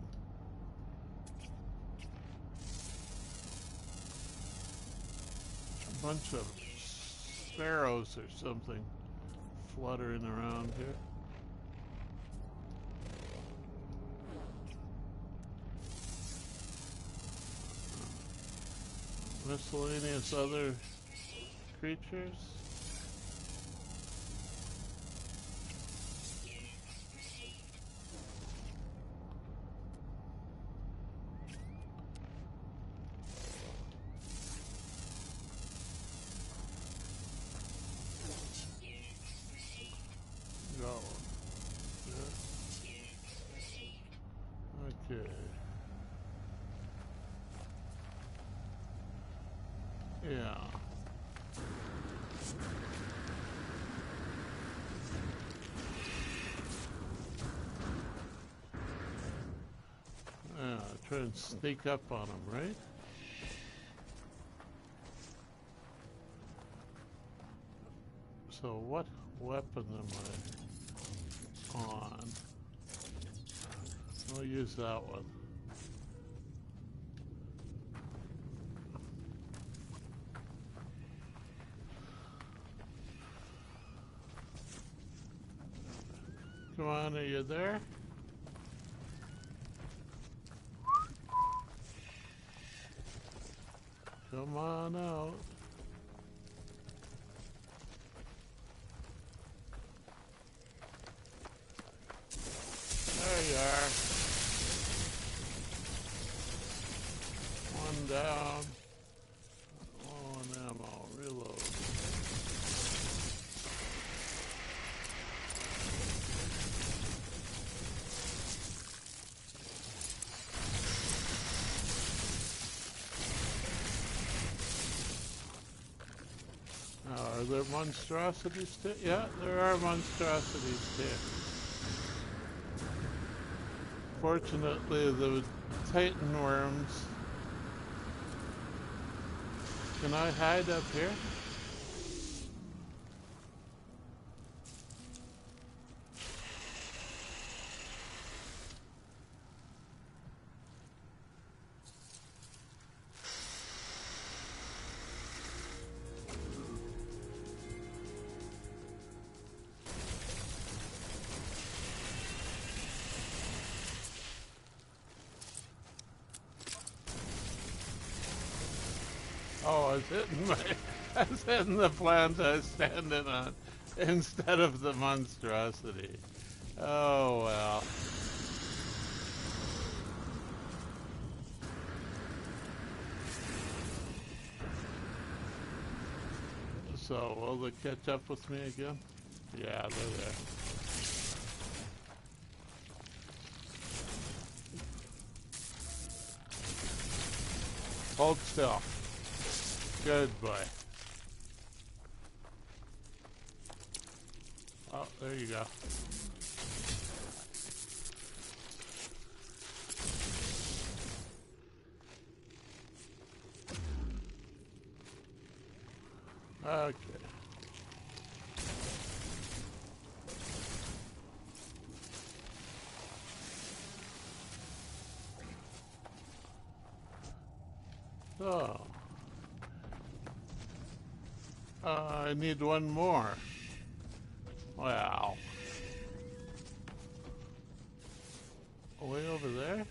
a bunch of sparrows or something fluttering around here. Miscellaneous other creatures. Go. Yeah. Okay. Yeah. Yeah, try and sneak up on him, right? So what weapon am I on? I'll use that one. Come on, are you there? Come on out. There you are. One down. Oh, and ammo. Reload. Are there monstrosities too? Yeah, there are monstrosities too. Fortunately, the titan worms. Can I hide up here? Oh, I was hitting I was hitting the plant I was standing on instead of the monstrosity. Oh well. So will they catch up with me again? Yeah, they're there. Hold still. Good boy. Oh, there you go. Okay. So, I need one more. Wow. Way over there?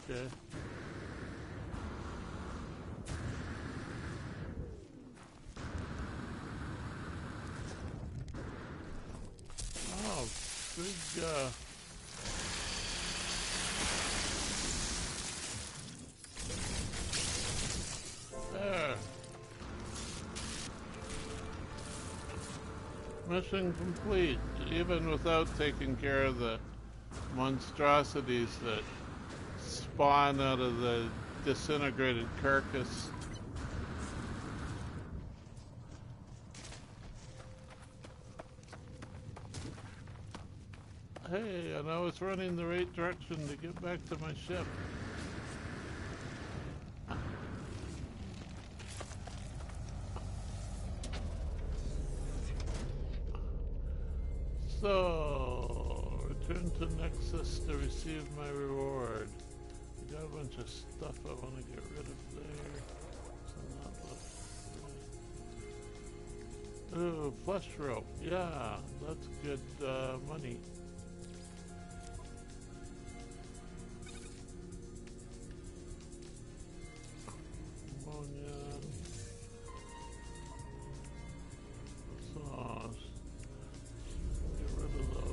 Okay. Oh, big, there. Mission complete, even without taking care of the monstrosities that spawn out of the disintegrated carcass. Hey, and I was running the right direction to get back to my ship. So, return to Nexus to receive my reward. I got a bunch of stuff I want to get rid of there. So not ooh, flesh rope. Yeah, that's good money. Ammonia. Sauce. Get rid of those.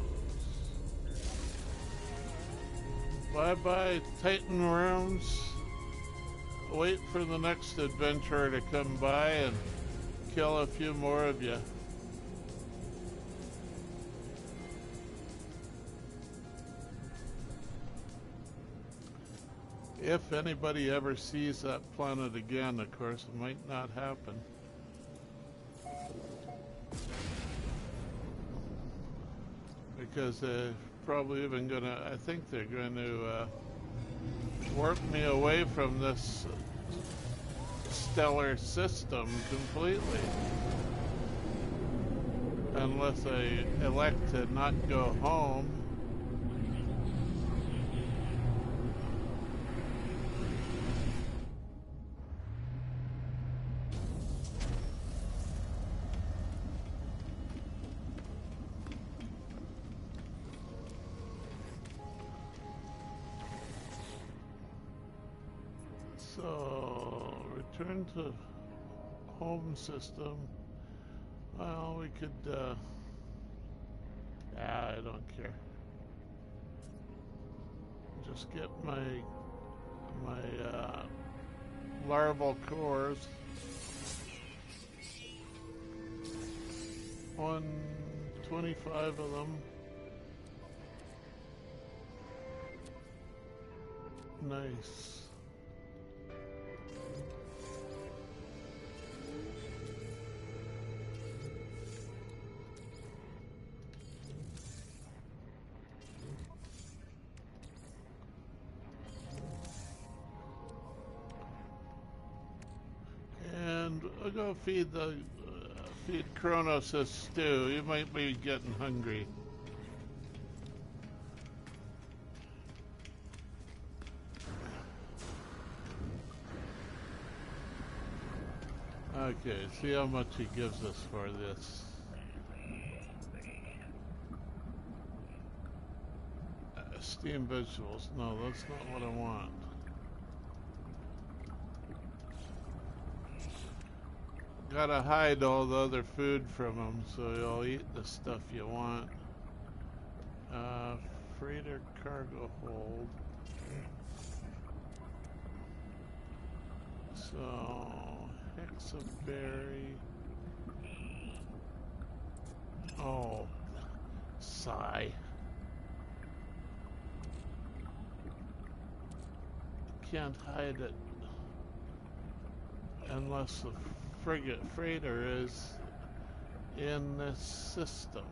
Bye-bye, Titan worms. Wait for the next adventurer to come by and kill a few more of you. If anybody ever sees that planet again, of course, it might not happen. Because they're probably even gonna, I think they're going to warp me away from this stellar system completely. Unless I elect to not go home. So, return to home system. Well, we could, I don't care. Just get my larval cores. 125 of them. Nice. And I'll go feed Kronos his stew. You might be getting hungry. Okay, see how much he gives us for this. Steamed vegetables. No, that's not what I want. Gotta hide all the other food from him so you'll eat the stuff you want. Freighter cargo hold. So, hexaberry. Oh, sigh. Can't hide it unless the freighter is in this system.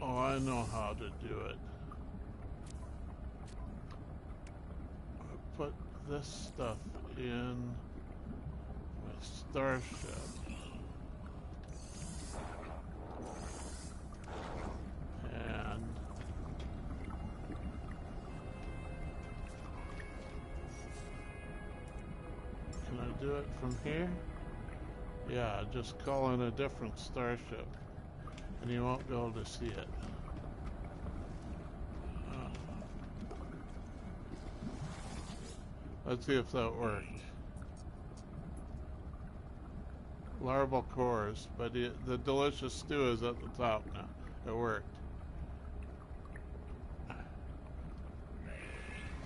Oh, I know how to do it. I put this stuff in my starship. And can I do it from here? Yeah, just call in a different starship and you won't be able to see it. Let's see if that worked. Larval cores, but the delicious stew is at the top now. It worked.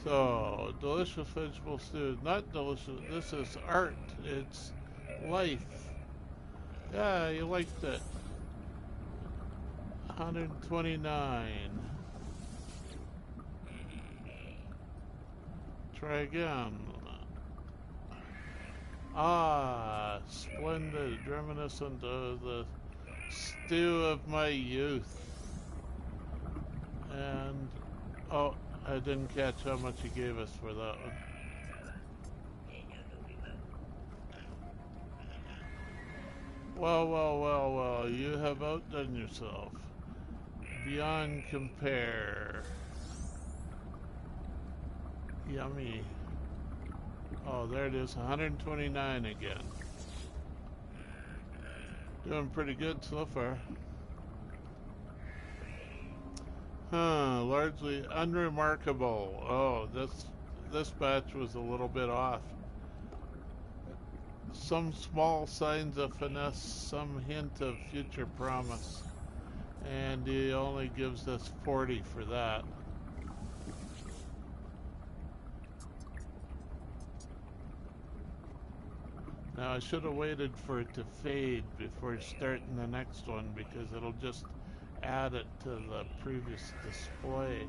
So, delicious vegetable stew, not delicious. This is art. It's life. Yeah, you liked it. 129. Try again. Ah, splendid, reminiscent of the stew of my youth. And, oh, I didn't catch how much he gave us for that one. Well, well, well, well, you have outdone yourself. Beyond compare. Yummy. Oh, there it is, 129 again. Doing pretty good so far. Huh, largely unremarkable. Oh, this batch was a little bit off. Some small signs of finesse, some hint of future promise. And he only gives us 40 for that. Now I should have waited for it to fade before starting the next one because it'll just add it to the previous display.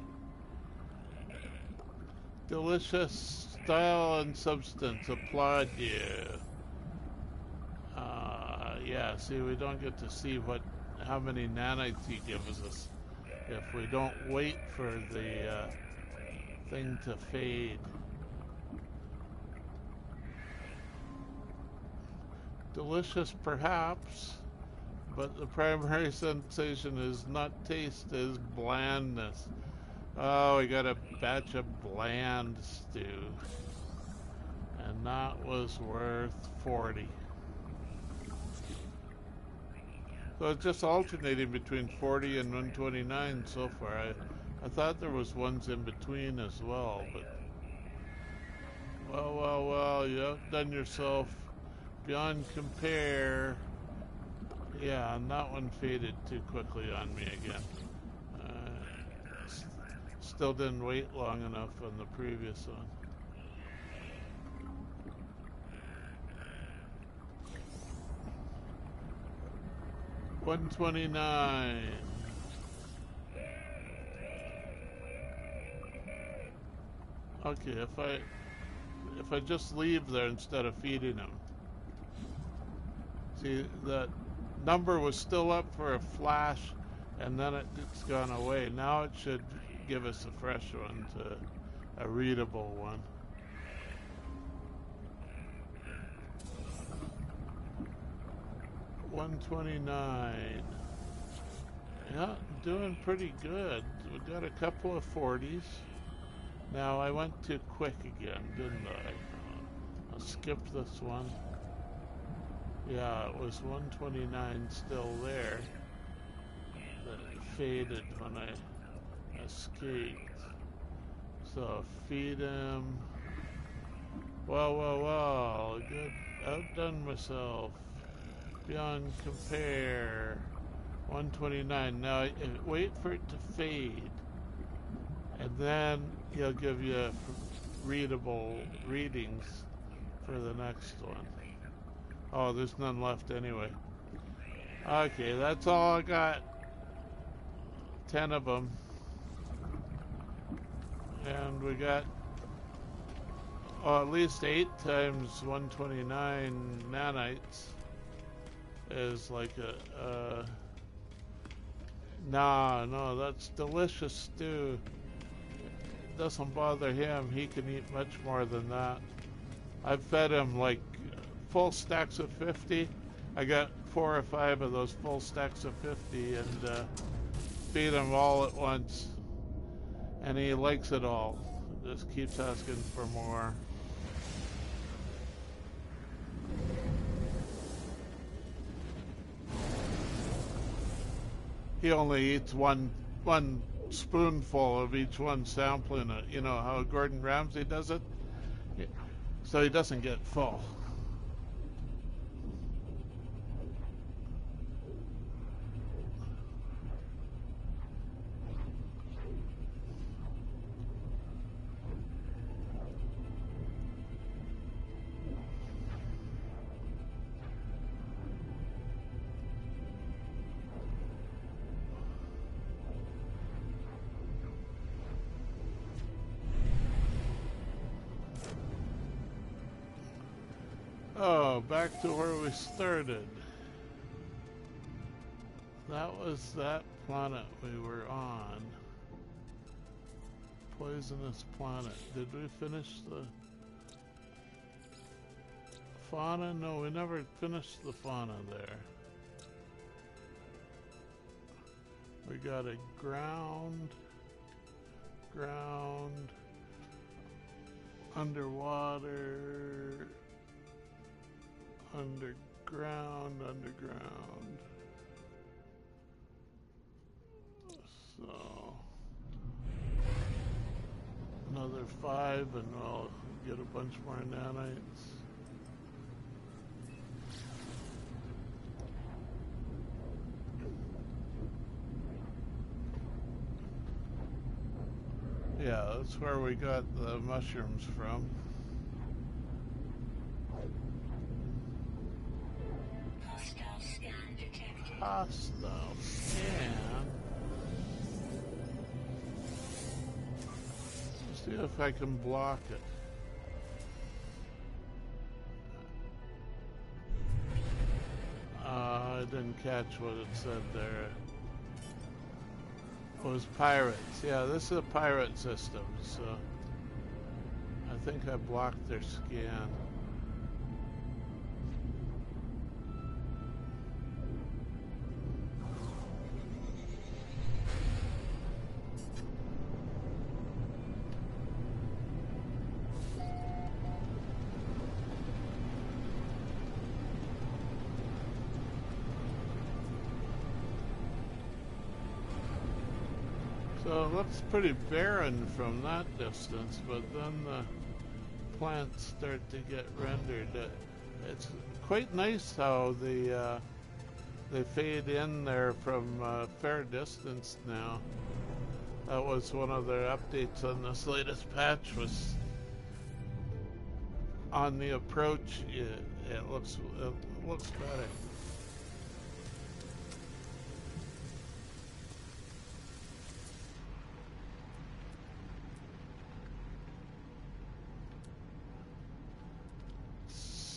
Delicious style and substance, applaud you. Yeah, see, we don't get to see how many nanites he gives us if we don't wait for the thing to fade. Delicious, perhaps, but the primary sensation is not taste, is blandness. Oh, we got a batch of bland stew, and that was worth 40. So it's just alternating between 40 and 129 so far. I thought there was ones in between as well, but well, well, well, you outdone yourself. Beyond compare. Yeah, and that one faded too quickly on me again. Still didn't wait long enough on the previous one. $129. Okay, if I just leave there instead of feeding him. See, that number was still up for a flash, and then it's gone away. Now it should give us a fresh one, a readable one. $129. Yeah, doing pretty good. We got a couple of 40s. Now I went too quick again, didn't I? I'll skip this one. Yeah, it was 129 still there. That faded when I escaped. So feed him. Well, well, well. Good. Outdone myself. Beyond compare. 129. Now wait for it to fade, and then he'll give you readable readings for the next one. Oh, there's none left anyway. Okay, that's all I got. 10 of them. And we got at least 8 times 129 nanites is like No, no, that's delicious stew. Doesn't bother him. He can eat much more than that. I've fed him like full stacks of 50. I got 4 or 5 of those full stacks of 50 and feed him all at once. And he likes it all. Just keeps asking for more. He only eats one spoonful of each one, sampling it. You know how Gordon Ramsay does it? So he doesn't get full. Oh, back to where we started. That was that planet we were on. Poisonous planet. Did we finish the fauna? No, we never finished the fauna there. We got a ground, underwater, underground. So another 5 and I'll get a bunch more nanites. Yeah, that's where we got the mushrooms from.
Hostile scan detected.
Hostile scan. Let's see if I can block it. I didn't catch what it said there. It was pirates. Yeah, this is a pirate system, so I think I blocked their scan. So it looks pretty barren from that distance, but then the plants start to get rendered. It's quite nice how they fade in there from a fair distance now. That was one of their updates on this latest patch, was on the approach. It looks better.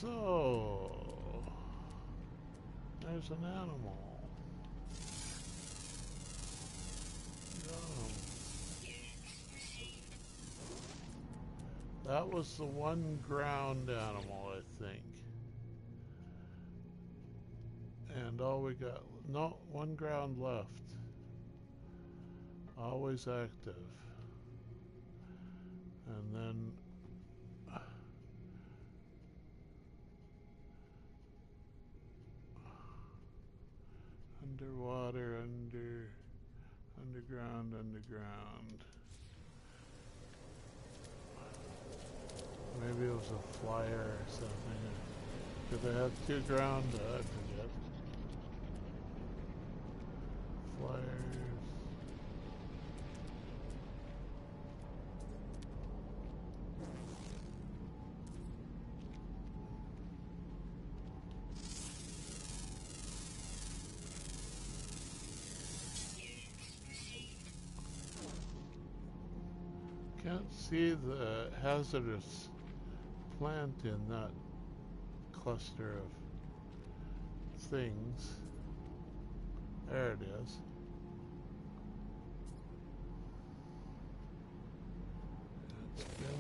So, there's an animal. That was the one ground animal, I think. And all we got, no, one ground left. Always active. And then underwater, underground. Maybe it was a flyer or something. Did they have 2 ground? I forget. Flyers. Can't see the hazardous plant in that cluster of things. There it is.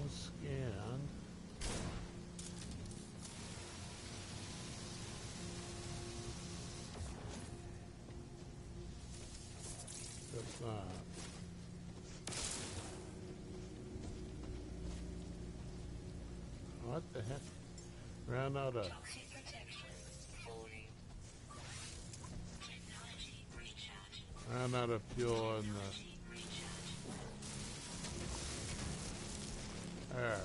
scanned. That's not. What the heck? Ran out of.
Toxic protection. Falling. Technology recharge.
Ran out of fuel in the.
Technology recharge.
There.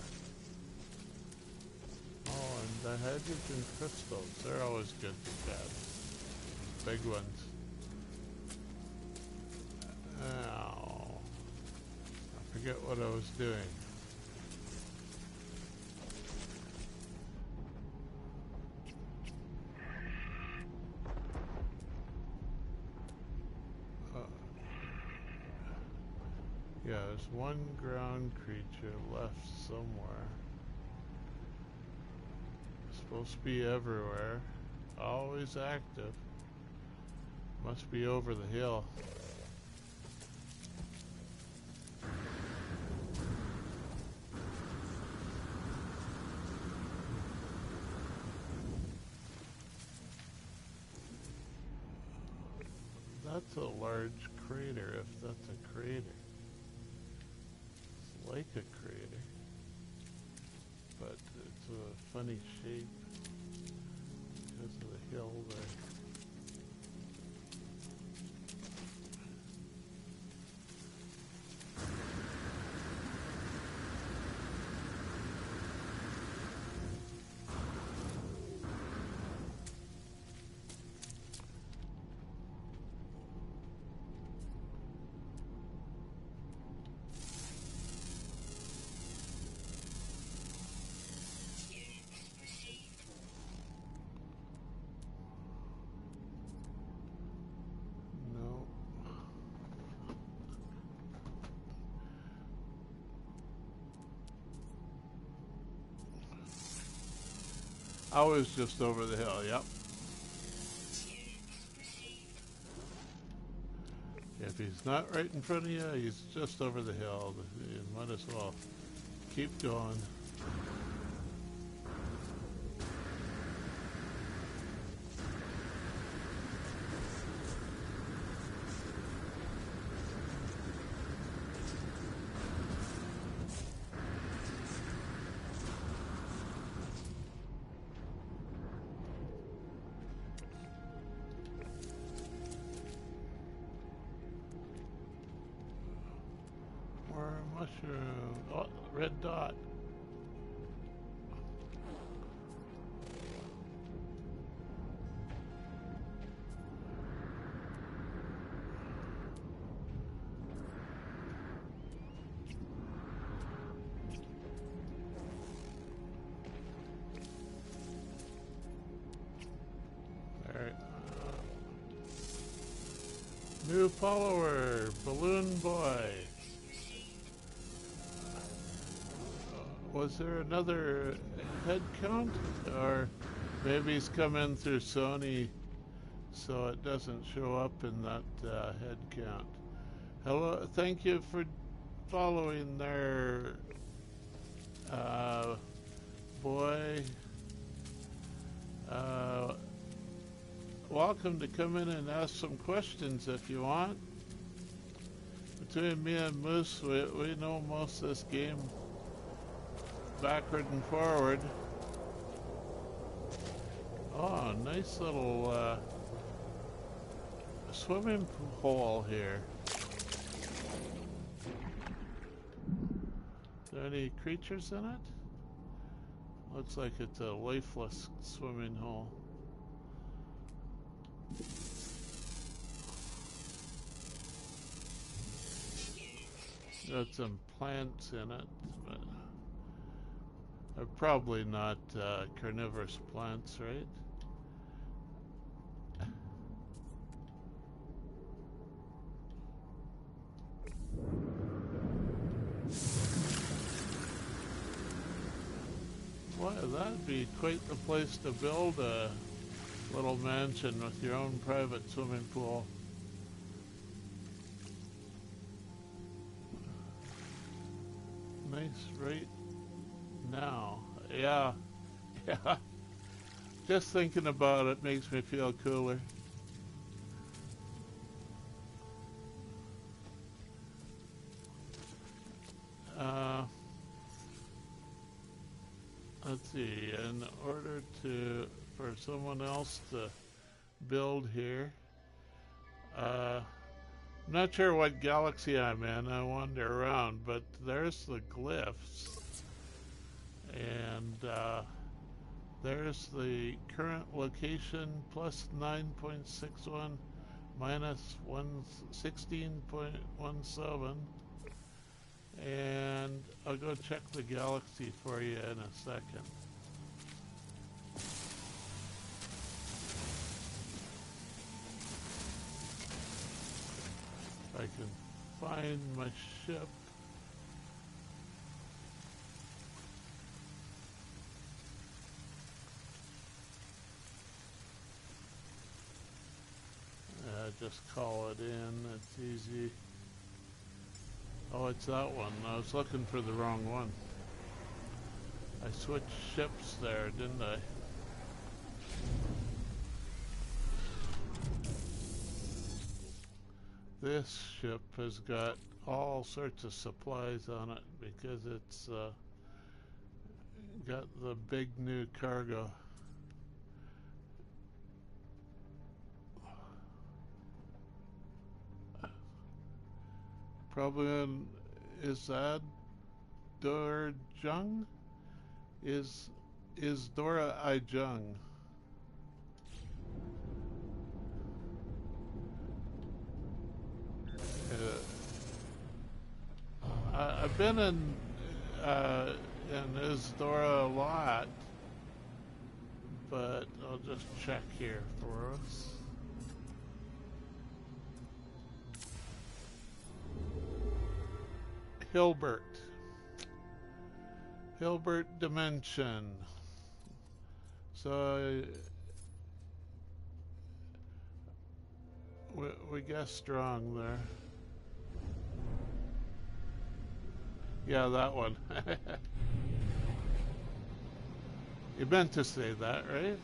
Oh, and the hydrogen crystals. They're always good to get. Big ones. Ow. I forget what I was doing. Yeah, there's one ground creature left somewhere. It's supposed to be everywhere. Always active. Must be over the hill. That's a large crater, if that's a crater. It's like a crater, but it's a funny shape because of the hill there. No. I was just over the hill, yep. If he's not right in front of you, he's just over the hill. You might as well keep going. More mushroom. Oh, red dot. Alright. New follower, Balloon Boy. Was there another head count? Or maybe he's come in through Sony so it doesn't show up in that head count. Hello, thank you for following there, boy. Welcome to come in and ask some questions if you want. Between me and Moose, we know most of this game backward and forward. Oh, nice little swimming hole here. Are there any creatures in it? Looks like it's a lifeless swimming hole. Got some plants in it, but they're probably not carnivorous plants, right? Boy, that'd be quite the place to build a little mansion with your own private swimming pool. Nice, right now. Yeah, yeah. Just thinking about it makes me feel cooler. Uh, let's see. In order for someone else to build here, I'm not sure what galaxy I'm in. I wander around, but there's the glyphs, and there's the current location plus 9.61 minus 16.17, and I'll go check the galaxy for you in a second. If I can find my ship. Just call it in, it's easy. Oh, it's that one. I was looking for the wrong one. I switched ships there, didn't I? This ship has got all sorts of supplies on it because it's got the big new cargo. Probably in Dorjung? Is Dora Ijung? I've been in Isdora a lot, but I'll just check here for us. Hilbert Dimension. So we guessed wrong there. Yeah, that one. You meant to say that, right?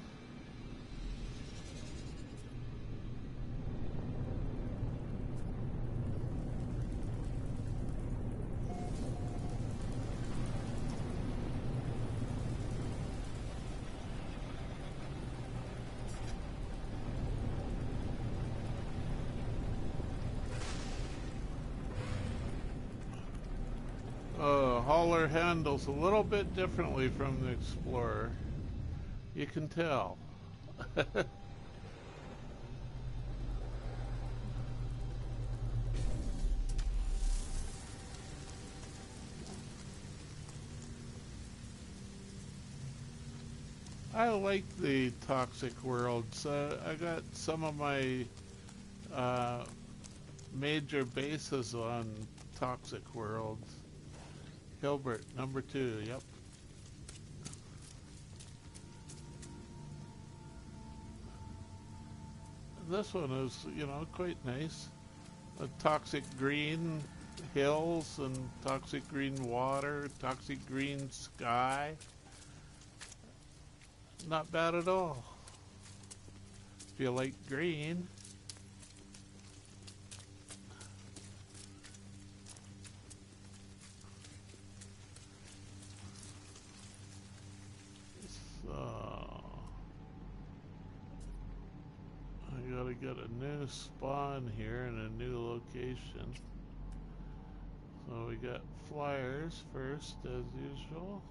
Hauler handles a little bit differently from the Explorer. You can tell. I like the toxic worlds. I got some of my major bases on toxic worlds. Hilbert, number 2, yep. This one is, quite nice. A toxic green hills and toxic green water, toxic green sky. Not bad at all. If you like green. Gotta get a new spawn here and a new location. So we got flyers first, as usual.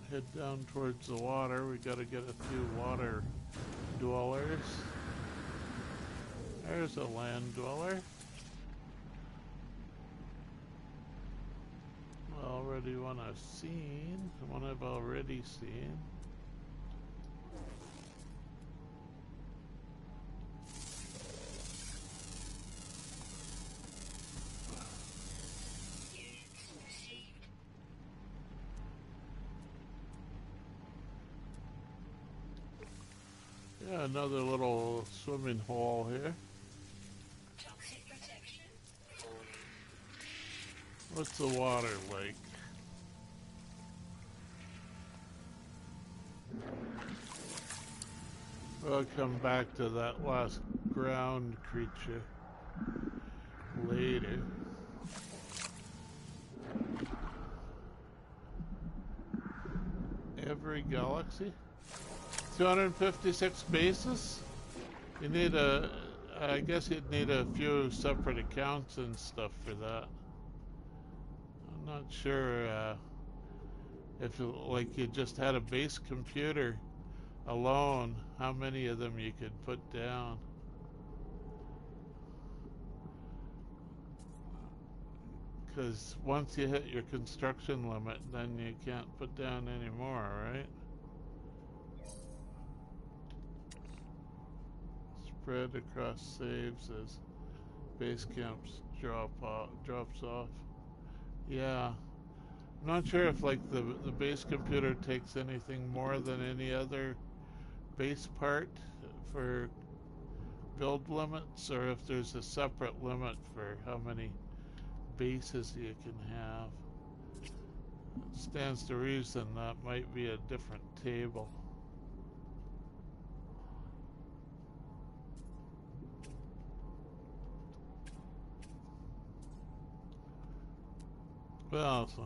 Head down towards the water. We gotta get a few water dwellers. There's a land dweller. Already one I've seen. One I've already seen. Yeah, another little swimming hole here.
Toxic protection.
What's the water like? We'll come back to that last ground creature later. Every galaxy? 256 bases? You need I guess you'd need a few separate accounts and stuff for that. I'm not sure if like you just had a base computer alone, how many of them you could put down. Because once you hit your construction limit, then you can't put down any more, right? Spread across saves as base camps drops off. Yeah. I'm not sure if like the base computer takes anything more than any other base part for build limits, or if there's a separate limit for how many bases you can have. It stands to reason that might be a different table. Well, so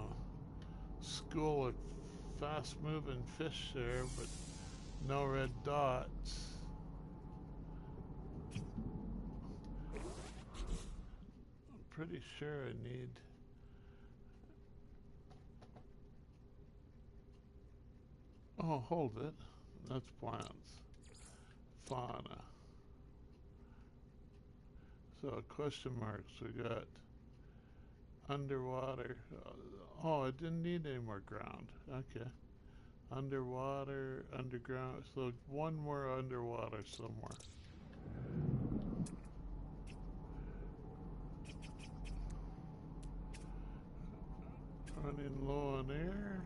school of fast-moving fish there, but no red dots. I'm pretty sure I need... Oh, hold it. That's plants. Fauna. So question marks, we got underwater. Oh, it didn't need any more ground. Okay. Underwater, underground. So one more underwater somewhere. Running low on air.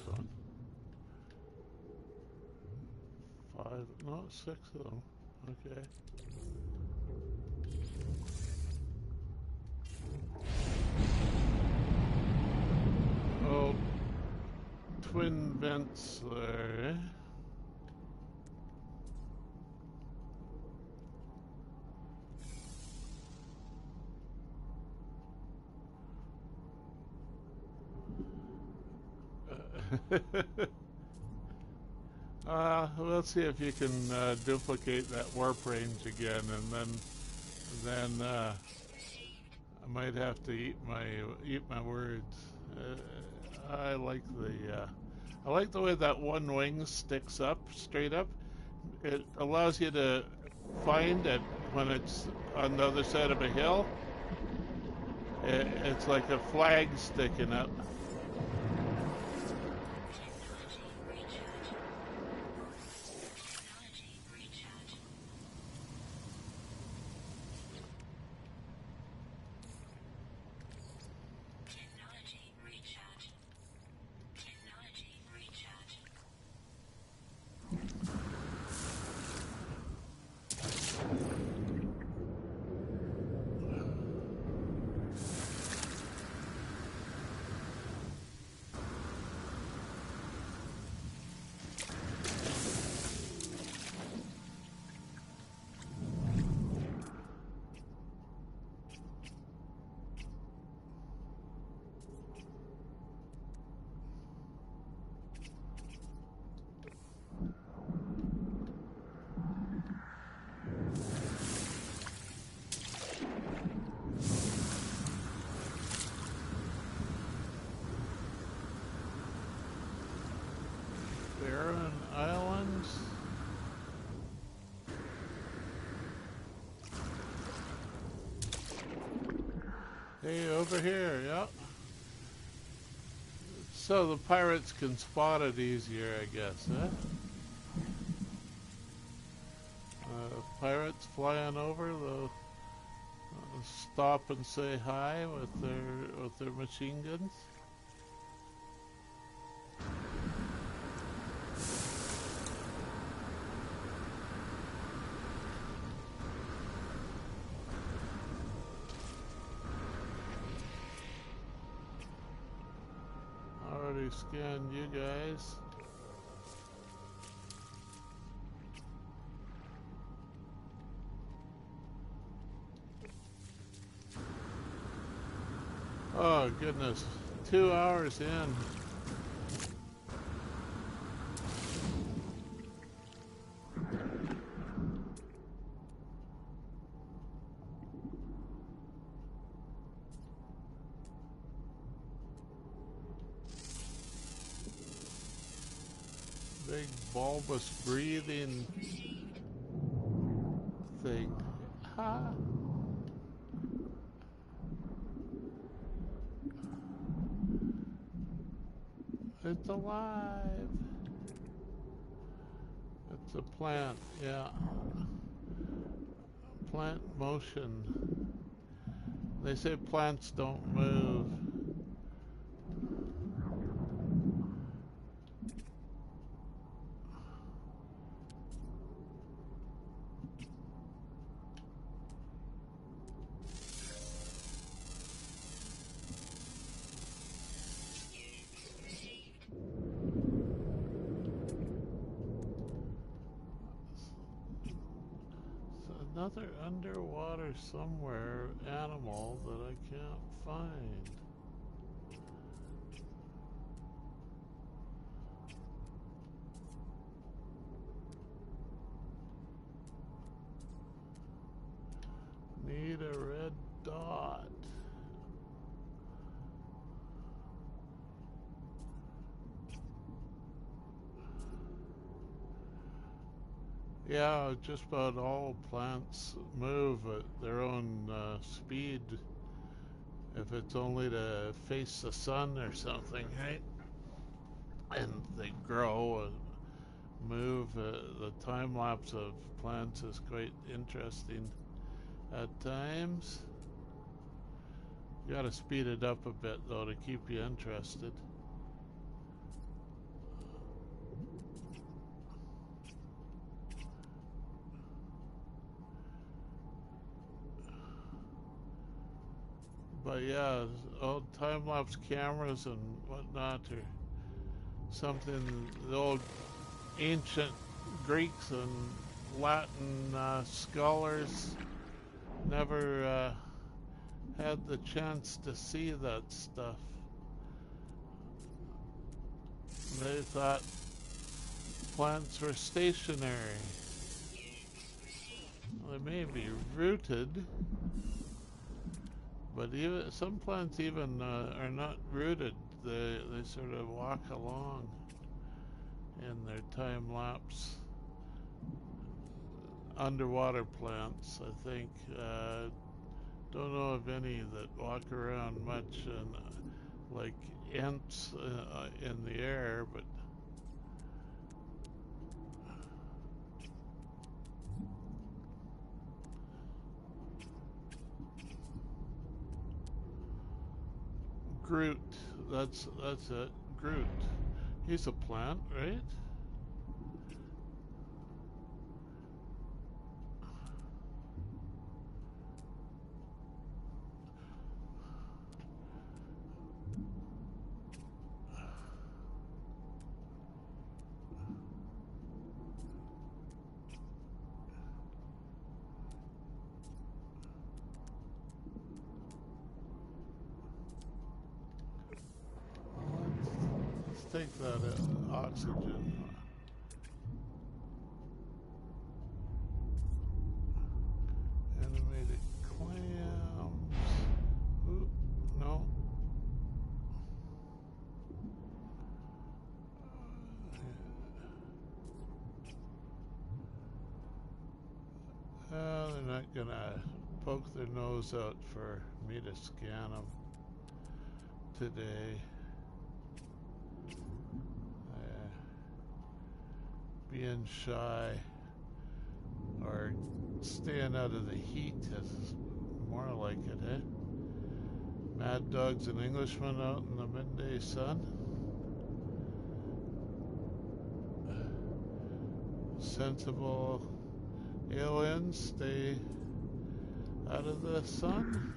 One. 5, no, 6 of them. Okay. Oh, twin vents there. We'll see if you can duplicate that warp range again, and then I might have to eat my words. I like the way that one wing sticks up straight up. It allows you to find it when it's on the other side of a hill. It's like a flag sticking up. Hey, over here, yeah. So the pirates can spot it easier, I guess, huh? Pirates flying over, they'll stop and say hi with their machine guns. Already scanned you guys. Oh goodness, 2 hours in. Big bulbous breathing thing. Ha! It's alive. It's a plant, yeah. Plant motion. They say plants don't move. Another underwater somewhere animal that I can't find. Need a red dot. Yeah, just about all plants move at their own speed. If it's only to face the sun or something, right? And they grow and move. The time lapse of plants is quite interesting at times. You gotta speed it up a bit though to keep you interested. But yeah, old time-lapse cameras and whatnot are something the old ancient Greeks and Latin scholars never had the chance to see that stuff. They thought plants were stationary. They may be rooted, but even some plants even are not rooted. They sort of walk along in their time lapse. Underwater plants, I think. Don't know of any that walk around much and like ants in the air, but Groot. That's it. Groot. He's a plant, right? Let's take that oxygen. Animated clams. Ooh, no. They're not gonna poke their nose out for me to scan them today. Being shy or staying out of the heat is more like it, eh? Mad dogs and Englishmen out in the midday sun. Sensible aliens stay out of the sun.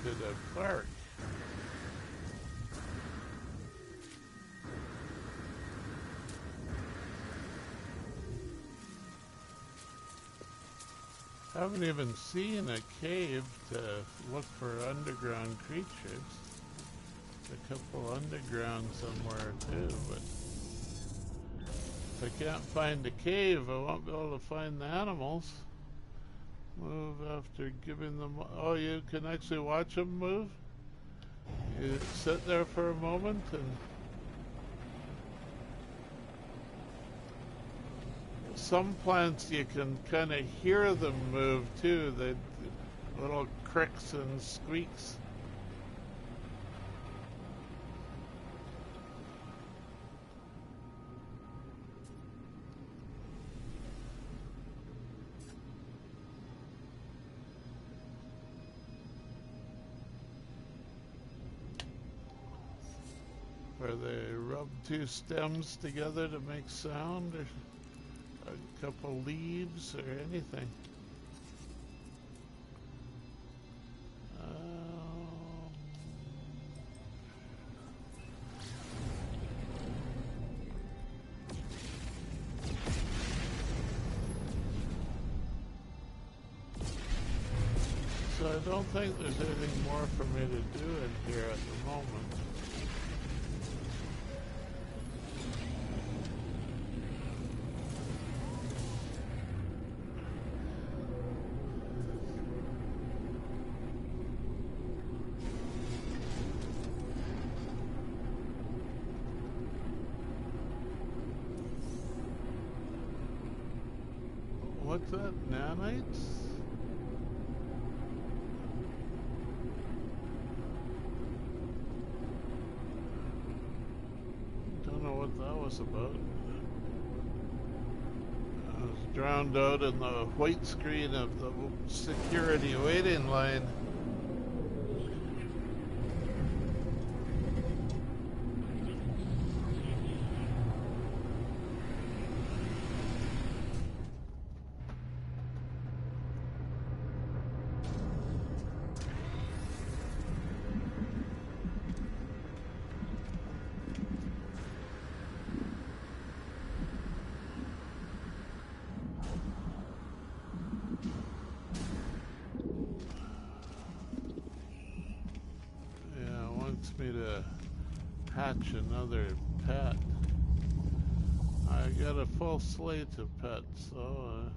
To the park. I haven't even seen a cave to look for underground creatures. A couple underground somewhere too, but if I can't find the cave, I won't be able to find the animals. Move after giving them... Oh, you can actually watch them move? You sit there for a moment and... Some plants you can kind of hear them move too, the little cricks and squeaks. Where they rub two stems together to make sound, or a couple leaves, or anything. So I don't think there's anything more for me to do in here at the moment. What's that? Nanites? Don't know what that was about. I was drowned out in the white screen of the security waiting line. Me to hatch another pet. I got a full slate of pets, so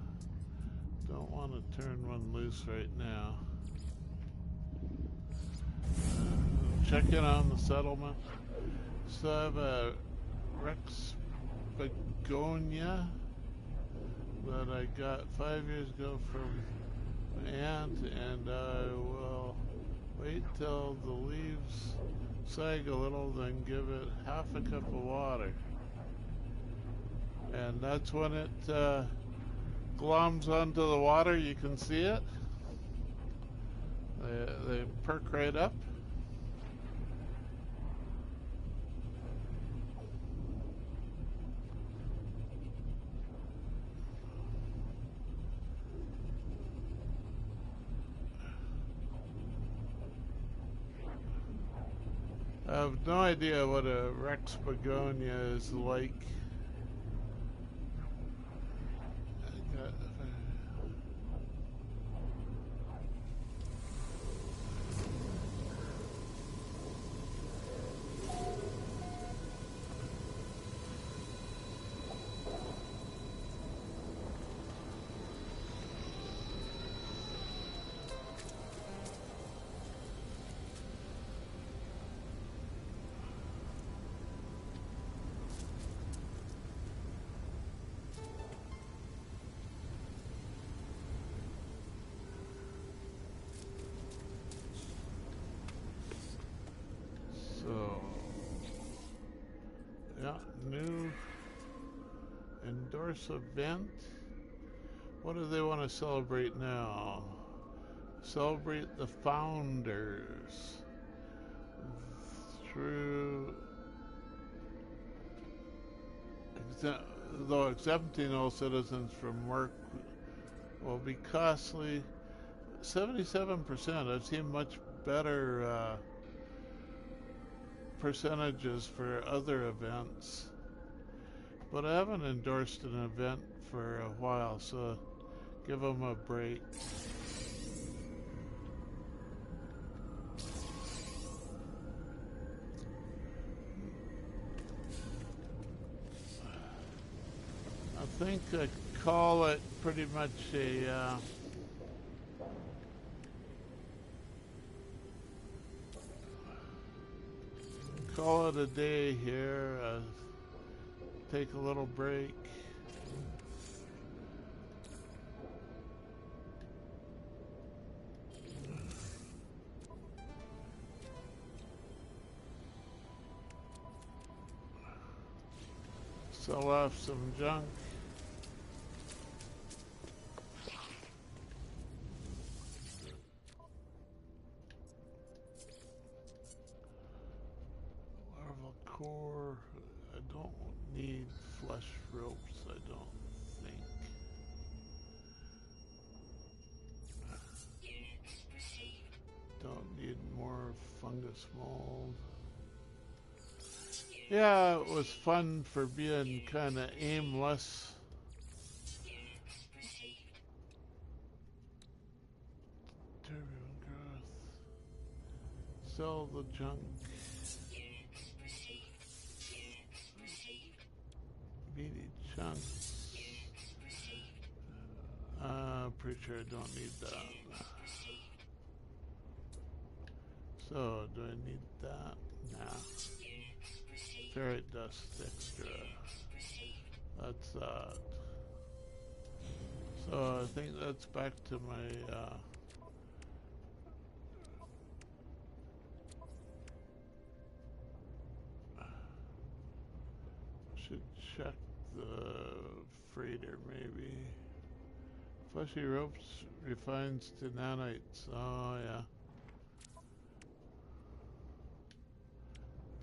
Don't want to turn one loose right now. Check in on the settlement. So I have a Rex begonia that I got 5 years ago from my aunt, and I will wait till the leaves sag a little, then give it half a cup of water. And that's when it gloms onto the water. You can see it. They perk right up. I have no idea what a Rex begonia is like. So, yeah, new endorse event. What do they want to celebrate now? Celebrate the founders through, though exempting all citizens from work will be costly. 77%. I've seen much better percentages for other events, but I haven't endorsed an event for a while, so give them a break. I think I call it pretty much a call it a day here. Take a little break. Sell off some junk. Larval core. I don't need flesh ropes, I don't think.
Units received.
Don't need more fungus mold. Yeah, it was fun for being kind of aimless.
Units received.
Turbulent growth. Sell the junk.
Units received. Units received.
Meaty chunks.
Units received.
Pretty sure I don't need that.
Units received.
So, do I need that? Nah.
Units received.
Ferrite dust extra.
Units received.
That's that. So I think that's back to my should check the freighter maybe. Fleshy ropes refines to nanites. Oh yeah.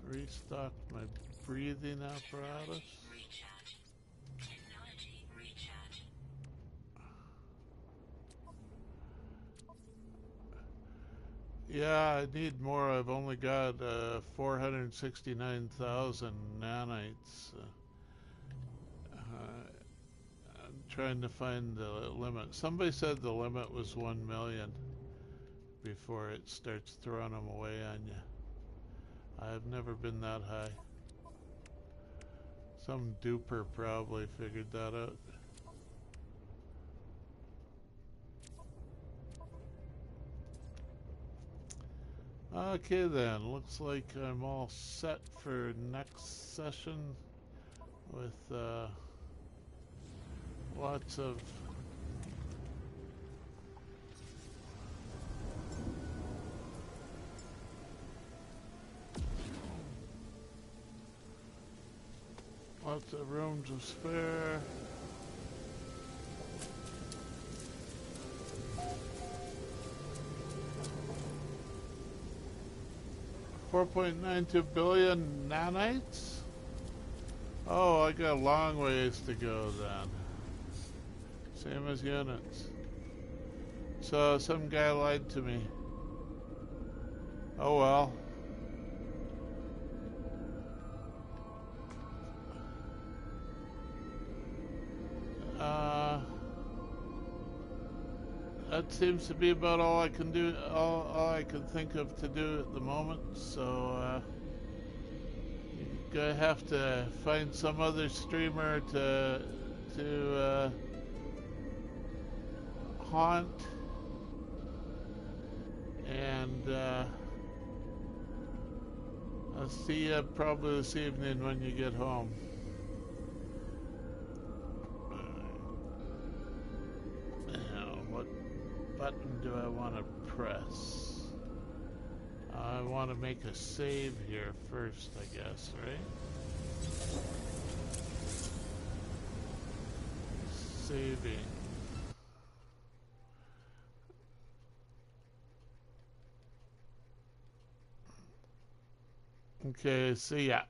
Restock my breathing apparatus.
Recharge. Technology recharge.
Yeah, I need more. I've only got 469,000 nanites. I'm trying to find the limit. Somebody said the limit was 1 million before it starts throwing them away on you. I've never been that high. Some duper probably figured that out. Okay then, looks like I'm all set for next session with lots of room to spare. $4.92 billion nanites? Oh, I got a long ways to go then. Same as units. So some guy lied to me. Oh well. That seems to be about all I can do, all I can think of to do at the moment. So you're gonna have to find some other streamer to haunt, and I'll see you probably this evening when you get home. Now, what button do I want to press? I want to make a save here first, I guess, right? Saving. Okay, see ya.